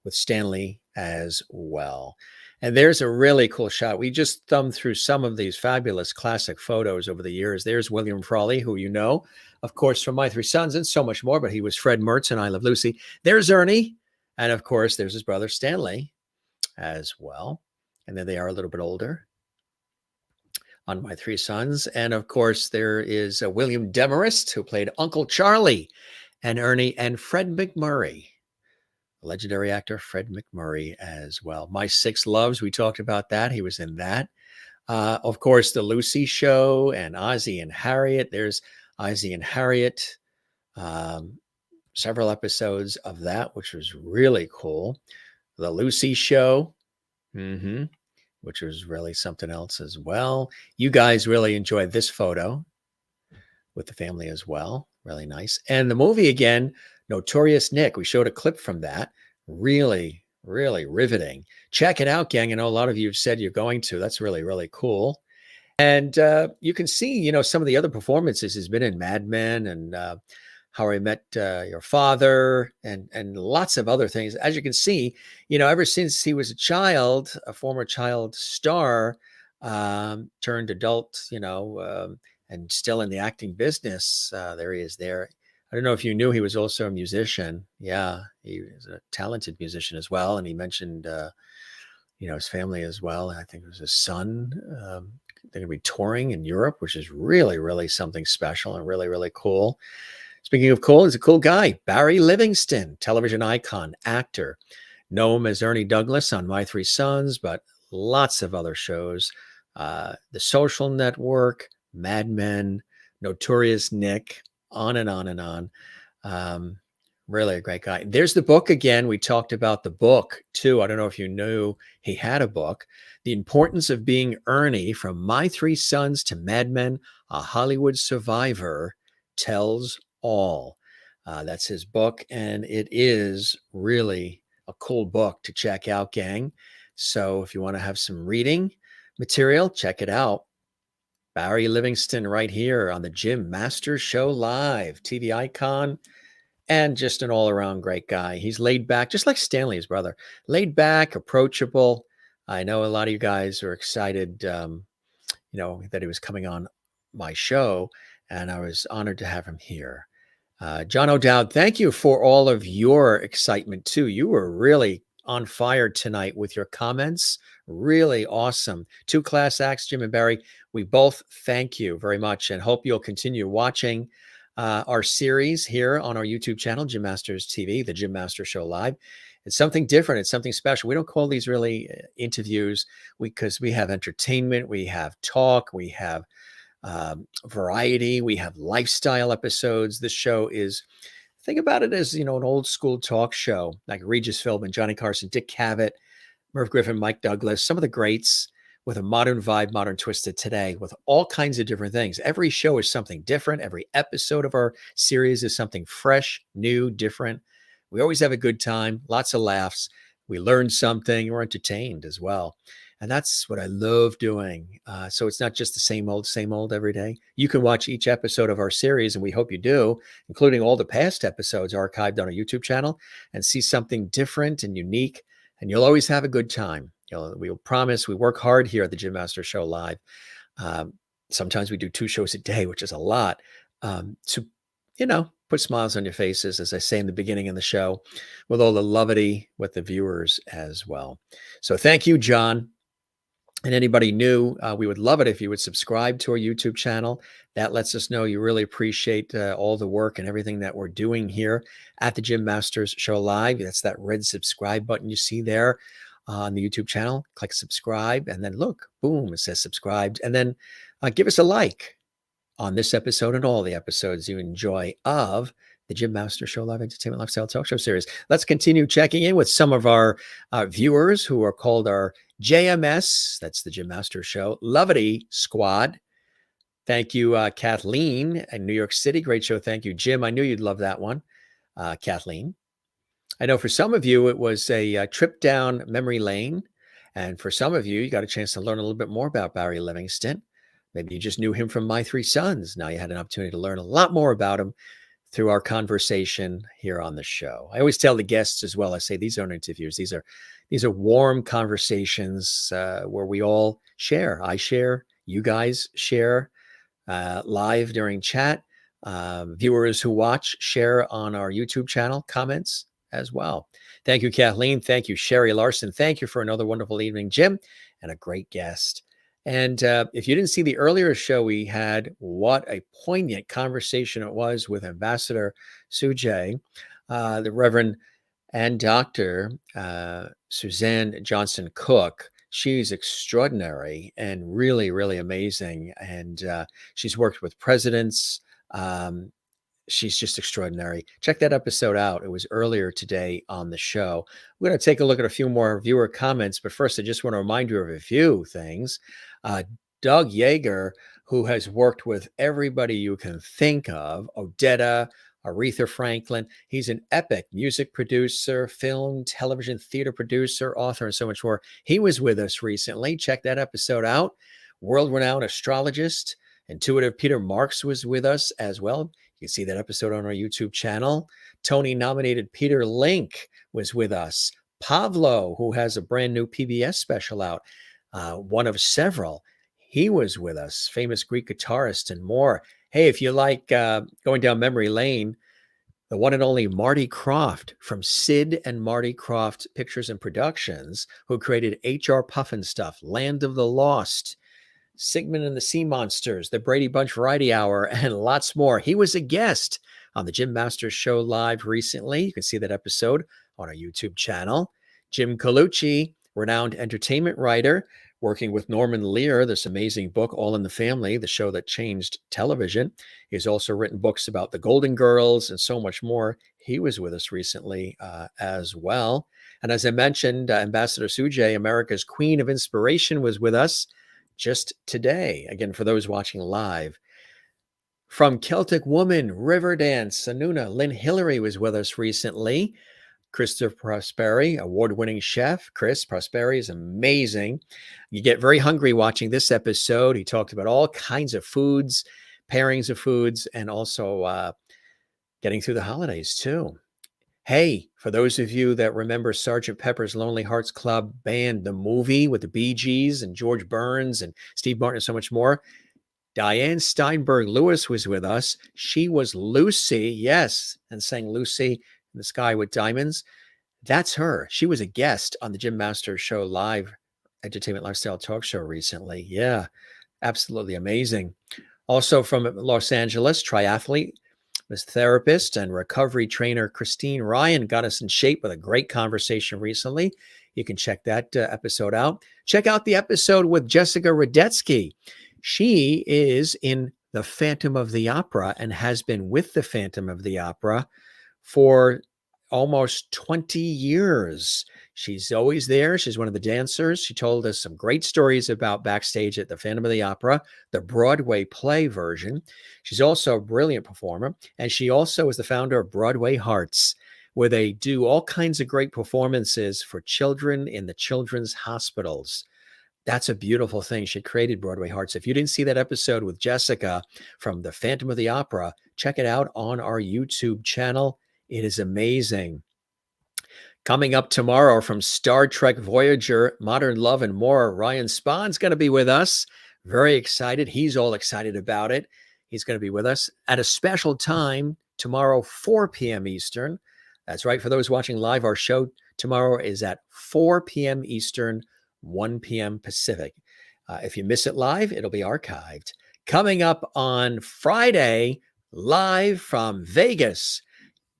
A: with Stanley as well. And there's a really cool shot. We just thumbed through some of these fabulous classic photos over the years. There's William Frawley, who you know, of course, from My Three Sons and so much more, but he was Fred Mertz in I Love Lucy. There's Ernie. And of course, there's his brother Stanley as well. And then they are a little bit older on My Three Sons. And of course, there is William Demarest, who played Uncle Charlie and Ernie, and Fred McMurray, legendary actor Fred McMurray as well. My Six Loves, we talked about that. He was in that. Of course, The Lucy Show and Ozzie and Harriet. There's Ozzie and Harriet. Several episodes of that, which was really cool. The Lucy Show, which was really something else as well. You guys really enjoyed this photo with the family as well. Really nice. And the movie again, Notorious Nick. We showed a clip from that. Really, really riveting. Check it out, gang. I know a lot of you have said you're going to. That's really, really cool. And you can see, some of the other performances. He's been in Mad Men and How I Met Your Father and lots of other things. As you can see, ever since he was a child, a former child star, turned adult, and still in the acting business. There he is there. I don't know if you knew he was also a musician. Yeah, he was a talented musician as well. And he mentioned, his family as well. I think it was his son. They're going to be touring in Europe, which is really, really something special and really, really cool. Speaking of cool, he's a cool guy. Barry Livingston, television icon, actor. Know him as Ernie Douglas on My Three Sons, but lots of other shows. The Social Network, Mad Men, Notorious Nick, on and on and on. Really a great guy. There's the book again. We talked about the book too. I don't know if you knew he had a book. The Importance of Being Ernie, From My Three Sons to Mad Men, a Hollywood Survivor Tells All. That's his book, and it is really a cool book to check out, gang. So if you want to have some reading material, check it out. Barry Livingston right here on the Jim Masters Show Live, TV icon, and just an all-around great guy. He's laid back, just like Stanley, his brother. Laid back, approachable. I know a lot of you guys are excited, that he was coming on my show, and I was honored to have him here. John O'Dowd, thank you for all of your excitement, too. You were really on fire tonight with your comments. Really awesome. 2 class acts, Jim and Barry. We both thank you very much and hope you'll continue watching our series here on our YouTube channel, Jim Masters TV, the Jim Masters Show Live. It's something different. It's something special. We don't call these really interviews because we have entertainment, we have talk, we have variety, we have lifestyle episodes. This show is, think about it as, an old school talk show like Regis Philbin, Johnny Carson, Dick Cavett, Merv Griffin, Mike Douglas, some of the greats, with a modern vibe, modern twist to today, with all kinds of different things. Every show is something different. Every episode of our series is something fresh, new, different. We always have a good time, lots of laughs. We learn something. We're entertained as well. And that's what I love doing. So it's not just the same old every day. You can watch each episode of our series, and we hope you do, including all the past episodes archived on our YouTube channel, and see something different and unique. And you'll always have a good time. We'll promise. We work hard here at the Jim Masters Show Live. Sometimes we do 2 shows a day, which is a lot, to, put smiles on your faces, as I say in the beginning of the show, with all the levity with the viewers as well. So thank you, John. And anybody new, we would love it if you would subscribe to our YouTube channel. That lets us know you really appreciate all the work and everything that we're doing here at the Jim Masters Show Live. That's that red subscribe button you see there on the YouTube channel. Click subscribe, and then look, boom, it says subscribed. And then give us a like on this episode and all the episodes you enjoy of the Jim Masters Show Live Entertainment Lifestyle Talk Show series. Let's continue checking in with some of our viewers who are called our JMS. That's the Jim Masters Show Levity Squad. Thank you, Kathleen in New York City. Great show. Thank you, Jim. I knew you'd love that one, Kathleen. I know for some of you, it was a trip down memory lane. And for some of you, you got a chance to learn a little bit more about Barry Livingston. Maybe you just knew him from My Three Sons. Now you had an opportunity to learn a lot more about him through our conversation here on the show. I always tell the guests as well, I say, these aren't interviews. These are warm conversations where we all share. I share, you guys share live during chat. Viewers who watch share on our YouTube channel, comments as well. Thank you, Kathleen. Thank you, Sherry Larson. Thank you for another wonderful evening, Jim, and a great guest. And if you didn't see the earlier show we had, what a poignant conversation it was with Ambassador Sujay, the Reverend and Dr. Suzanne Johnson Cook. She's extraordinary and really, really amazing. And she's worked with presidents. She's just extraordinary. Check that episode out. It was earlier today on the show. We're going to take a look at a few more viewer comments, but first, I just want to remind you of a few things. Doug Yeager, who has worked with everybody you can think of, Odetta, Aretha Franklin. He's an epic music producer, film, television, theater producer, author, and so much more. He was with us recently. Check that episode out. World-renowned astrologist, intuitive Peter Marks was with us as well. You can see that episode on our YouTube channel. Tony-nominated Peter Link was with us. Pavlo, who has a brand new PBS special out, one of several. He was with us. Famous Greek guitarist and more. Hey, if you like going down memory lane, the one and only Marty Croft from Sid and Marty Croft Pictures and Productions, who created H.R. Puffin Stuff, Land of the Lost, Sigmund and the Sea Monsters, the Brady Bunch Variety Hour, and lots more. He was a guest on the Jim Masters Show Live recently. You can see that episode on our YouTube channel. Jim Colucci, renowned entertainment writer, working with Norman Lear, this amazing book, All in the Family, the show that changed television. He's also written books about the Golden Girls and so much more. He was with us recently as well. And as I mentioned, Ambassador Sujay, America's Queen of Inspiration, was with us just today. Again, for those watching live. From Celtic Woman, Riverdance, Sanuna, Lynn Hillary was with us recently. Christopher Prosperi, award-winning chef. Chris Prosperi is amazing. You get very hungry watching this episode. He talked about all kinds of foods, pairings of foods, and also getting through the holidays too. Hey, for those of you that remember Sgt. Pepper's Lonely Hearts Club Band, the movie with the Bee Gees and George Burns and Steve Martin and so much more, Diane Steinberg Lewis was with us. She was Lucy, yes, and sang Lucy in the Sky with Diamonds. That's her. She was a guest on the Jim Masters Show live entertainment lifestyle talk show recently. Yeah, absolutely amazing. Also from Los Angeles, triathlete, Miss therapist and recovery trainer Christine Ryan got us in shape with a great conversation recently. You can check that episode out. Check out the episode with Jessica Radetsky. She is in the Phantom of the Opera and has been with the Phantom of the Opera for almost 20 years. She's always there. She's one of the dancers. She told us some great stories about backstage at the Phantom of the Opera, the Broadway play version. She's also a brilliant performer, and she also is the founder of Broadway Hearts, where they do all kinds of great performances for children in the children's hospitals. That's a beautiful thing. She created Broadway Hearts. If you didn't see that episode with Jessica from the Phantom of the Opera, check it out on our YouTube channel. It is amazing. Coming up tomorrow from Star Trek Voyager, Modern Love and More, Ryan Spahn's going to be with us. Very excited. He's all excited about it. He's going to be with us at a special time tomorrow, 4 p.m. Eastern. That's right. For those watching live, our show tomorrow is at 4 p.m. Eastern, 1 p.m. Pacific. If you miss it live, it'll be archived. Coming up on Friday, live from Vegas,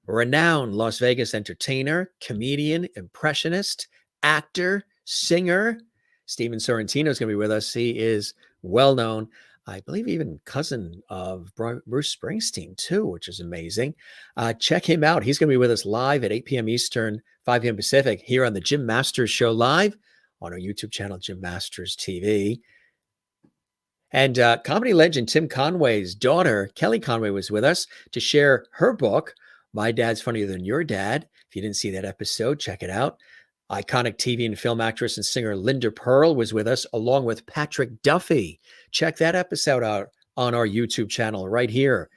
A: renowned Las Vegas entertainer, comedian, impressionist, actor, singer, Steven Sorrentino is going to be with us. He is well known, I believe even cousin of Bruce Springsteen too, which is amazing. Check him out. He's going to be with us live at 8 p.m. Eastern, 5 p.m. Pacific here on the Jim Masters Show live on our YouTube channel, Jim Masters TV. And comedy legend Tim Conway's daughter, Kelly Conway, was with us to share her book, My Dad's Funnier Than Your Dad. If you didn't see that episode, check it out. Iconic TV and film actress and singer Linda Pearl was with us, along with Patrick Duffy. Check that episode out on our YouTube channel right here,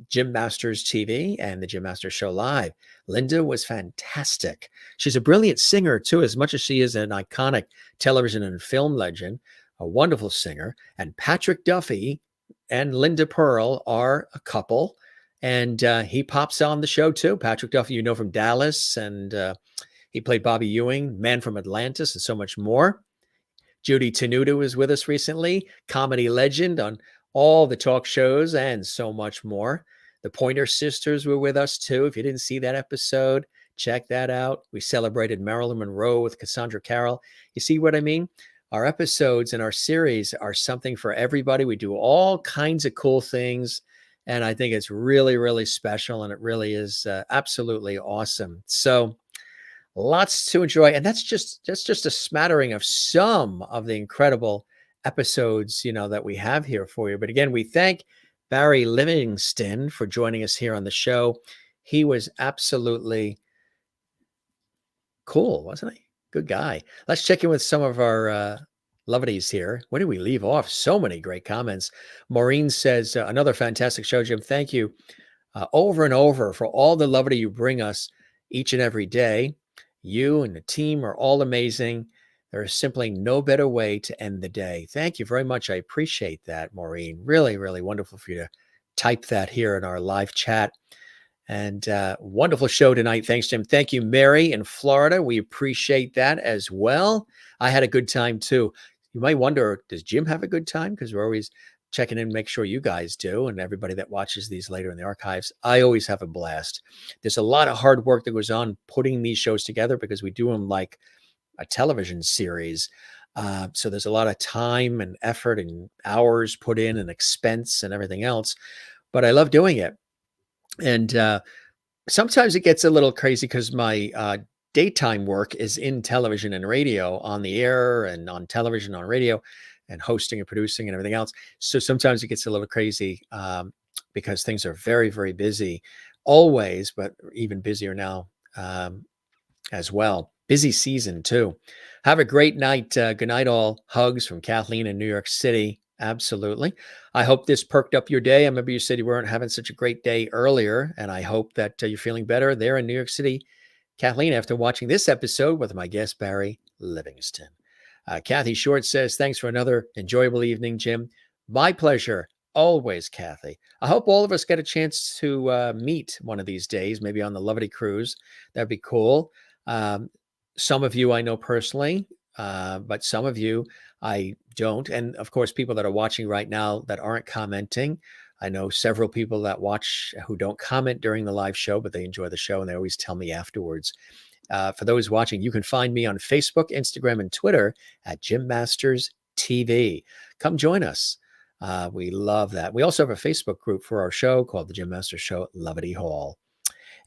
A: Jim Masters TV and the Jim Masters Show Live. Linda was fantastic. She's a brilliant singer, too, as much as she is an iconic television and film legend, a wonderful singer. And Patrick Duffy and Linda Pearl are a couple. And he pops on the show, too. Patrick Duffy, you know, from Dallas, and he played Bobby Ewing, Man from Atlantis, and so much more. Judy Tenuta was with us recently, comedy legend on all the talk shows and so much more. The Pointer Sisters were with us, too. If you didn't see that episode, check that out. We celebrated Marilyn Monroe with Cassandra Carroll. You see what I mean? Our episodes and our series are something for everybody. We do all kinds of cool things. And I think it's really, really special. And it really is absolutely awesome. So lots to enjoy. And that's just a smattering of some of the incredible episodes, you know, that we have here for you. But again, we thank Barry Livingston for joining us here on the show. He was absolutely cool, wasn't he? Good guy. Let's check in with some of our lovelies here. Where did we leave off? So many great comments. Maureen says, another fantastic show, Jim. Thank you over and over for all the levity you bring us each and every day. You and the team are all amazing. There is simply no better way to end the day. Thank you very much. I appreciate that, Maureen. Really, really wonderful for you to type that here in our live chat. And wonderful show tonight. Thanks, Jim. Thank you, Mary in Florida. We appreciate that as well. I had a good time too. You might wonder, does Jim have a good time? Because we're always checking in, make sure you guys do, and everybody that watches these later in the archives. I always have a blast. There's a lot of hard work that goes on putting these shows together because we do them like a television series. So there's a lot of time and effort and hours put in and expense and everything else. But I love doing it. And Sometimes it gets a little crazy because my daytime work is in television and radio, on the air and on television, on radio, and hosting and producing and everything else. So sometimes it gets a little crazy because things are very, very busy always, but even busier now as well. Busy season too. Have a great night. Good night, all. Hugs from Kathleen in New York City. Absolutely. I hope this perked up your day. I remember you said you weren't having such a great day earlier, and I hope that you're feeling better there in New York City, Kathleen, after watching this episode with my guest, Barry Livingston. Kathy Short says, thanks for another enjoyable evening, Jim. My pleasure. Always, Kathy. I hope all of us get a chance to meet one of these days, maybe on the Loverty Cruise. That'd be cool. Some of you I know personally, but some of you I don't. And of course, people that are watching right now that aren't commenting. I know several people that watch who don't comment during the live show, but they enjoy the show and they always tell me afterwards. For those watching, you can find me on Facebook, Instagram, and Twitter at Jim Masters TV. Come join us. We love that. We also have a Facebook group for our show called The Jim Masters Show at Loverty Hall.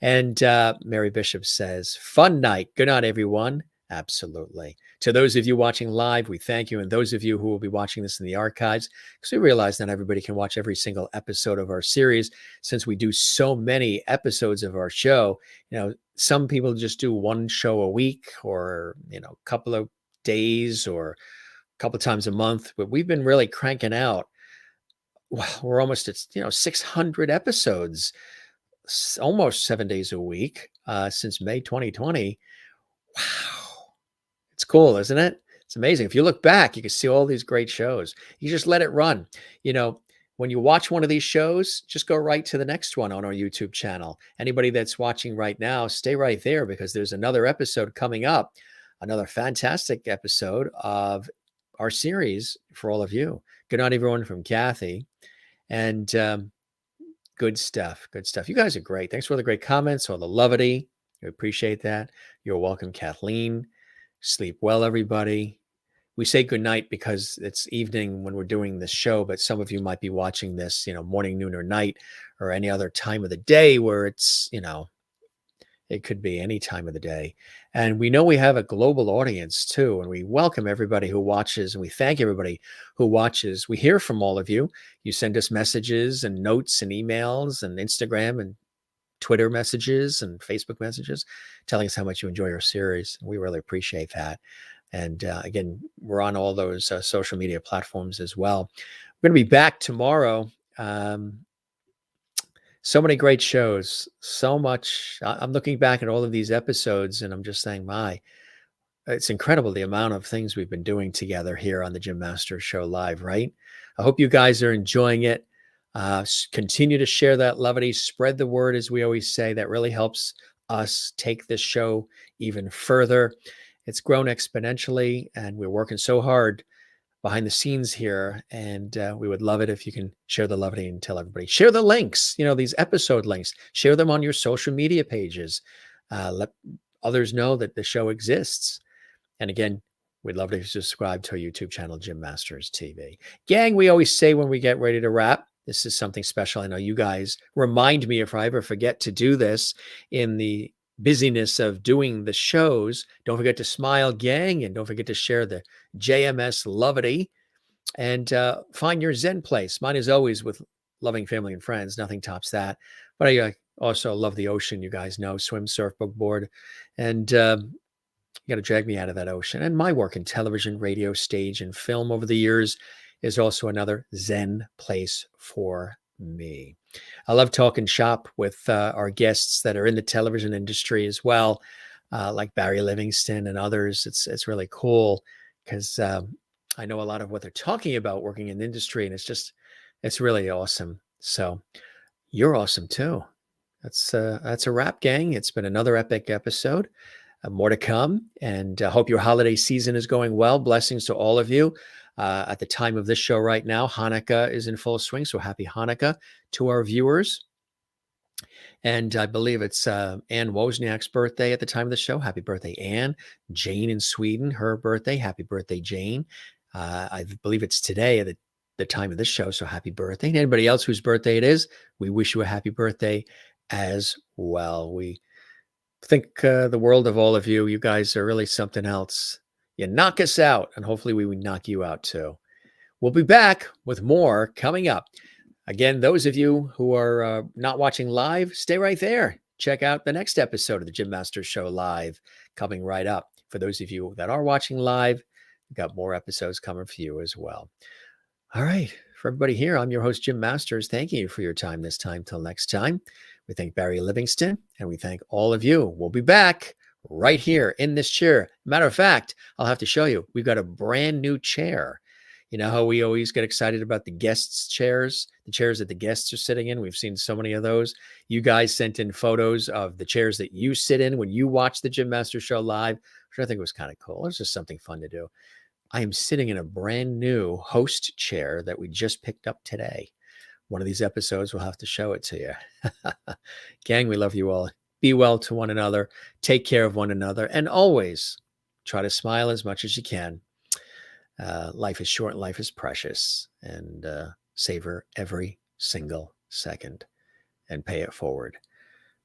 A: And Mary Bishop says, fun night. Good night, everyone. Absolutely. To those of you watching live, we thank you. And those of you who will be watching this in the archives, because we realize not everybody can watch every single episode of our series, since we do so many episodes of our show. You know, some people just do one show a week or, a couple of days or a couple of times a month. But we've been really cranking out. Well, we're almost at, 600 episodes, almost 7 days a week since May 2020. Wow. It's cool, isn't it? It's amazing. If you look back, you can see all these great shows. You just let it run. When you watch one of these shows, just go right to the next one on our YouTube channel. Anybody that's watching right now, stay right there because there's another episode coming up, another fantastic episode of our series for all of you. Good night, everyone, from Kathy. And good stuff. Good stuff. You guys are great. Thanks for all the great comments, all the lovity. We appreciate that. You're welcome, Kathleen. Sleep well, everybody. We say good night because it's evening when we're doing this show, but some of you might be watching this, morning, noon, or night, or any other time of the day where it's, it could be any time of the day. And we know we have a global audience too, and we welcome everybody who watches, and we thank everybody who watches. We hear from all of you. You send us messages and notes and emails and Instagram and Twitter messages and Facebook messages telling us how much you enjoy our series. We really appreciate that. And again, we're on all those social media platforms as well. We're going to be back tomorrow. So many great shows, so much. I'm looking back at all of these episodes and I'm just saying, it's incredible the amount of things we've been doing together here on the Jim Masters Show Live, right? I hope you guys are enjoying it. Continue to share that levity, spread the word, as we always say. That really helps us take this show even further. It's grown exponentially, and we're working so hard behind the scenes here. And we would love it if you can share the levity and tell everybody. Share the links, these episode links. Share them on your social media pages. Let others know that the show exists. And again, we'd love to subscribe to our YouTube channel, Jim Masters TV. Gang, we always say when we get ready to wrap, this is something special. I know you guys remind me if I ever forget to do this in the busyness of doing the shows. Don't forget to smile, gang, and don't forget to share the JMS Lovity and find your Zen place. Mine is always with loving family and friends. Nothing tops that. But I also love the ocean. You guys know, swim, surf, board, and you got to drag me out of that ocean. And my work in television, radio, stage, and film over the years is also another Zen place for me. I love talking shop with our guests that are in the television industry as well, like Barry Livingston and others. It's really cool because I know a lot of what they're talking about working in the industry, and it's really awesome. So you're awesome too. That's a wrap, gang. It's been another epic episode. More to come, and I hope your holiday season is going well. Blessings to all of you. At the time of this show right now, Hanukkah is in full swing, so happy Hanukkah to our viewers. And I believe it's Ann Wozniak's birthday at the time of the show. Happy birthday, Ann. Jane in Sweden, her birthday. Happy birthday, Jane. I believe it's today at the time of this show, so happy birthday. And anybody else whose birthday it is, we wish you a happy birthday as well. We think the world of all of you. You guys are really something else. You knock us out, and hopefully we knock you out too. We'll be back with more coming up. Again, those of you who are not watching live, stay right there. Check out the next episode of the Jim Masters Show live coming right up. For those of you that are watching live, we've got more episodes coming for you as well. All right. For everybody here, I'm your host, Jim Masters. Thank you for your time this time. Till next time, we thank Barry Livingston, and we thank all of you. We'll be back right here in this chair. Matter of fact, I'll have to show you. We've got a brand new chair. You know how we always get excited about the guests' chairs, the chairs that the guests are sitting in? We've seen so many of those. You guys sent in photos of the chairs that you sit in when you watch the Jim Masters Show live, which I think was kind of cool. It was just something fun to do. I am sitting in a brand new host chair that we just picked up today. One of these episodes, we'll have to show it to you. Gang, we love you all. Be well to one another. Take care of one another. And always try to smile as much as you can. Life is short and life is precious. And savor every single second and pay it forward.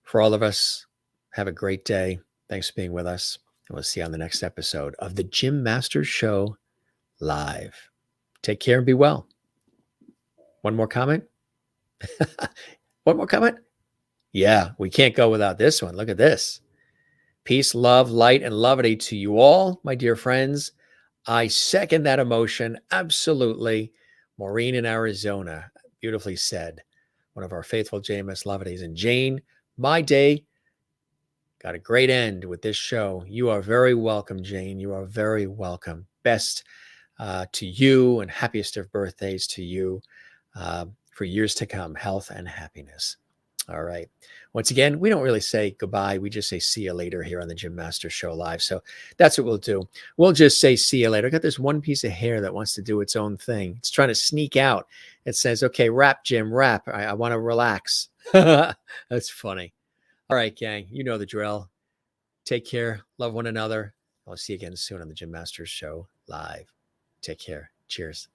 A: For all of us, have a great day. Thanks for being with us. And we'll see you on the next episode of the Jim Masters Show live. Take care and be well. One more comment? One more comment? Yeah, we can't go without this one. Look at this. Peace, love, light, and levity to you all, my dear friends. I second that emotion. Absolutely. Maureen in Arizona. Beautifully said. One of our faithful JMS Levities. And Jane, my day got a great end with this show. You are very welcome, Jane. You are very welcome. Best to you and happiest of birthdays to you for years to come. Health and happiness. All right. Once again, we don't really say goodbye. We just say see you later here on the Jim Masters Show live. So that's what we'll do. We'll just say see you later. I got this one piece of hair that wants to do its own thing. It's trying to sneak out. It says, okay, rap, Jim, rap. I want to relax. That's funny. All right, gang, you know the drill. Take care. Love one another. I'll see you again soon on the Jim Masters Show live. Take care. Cheers.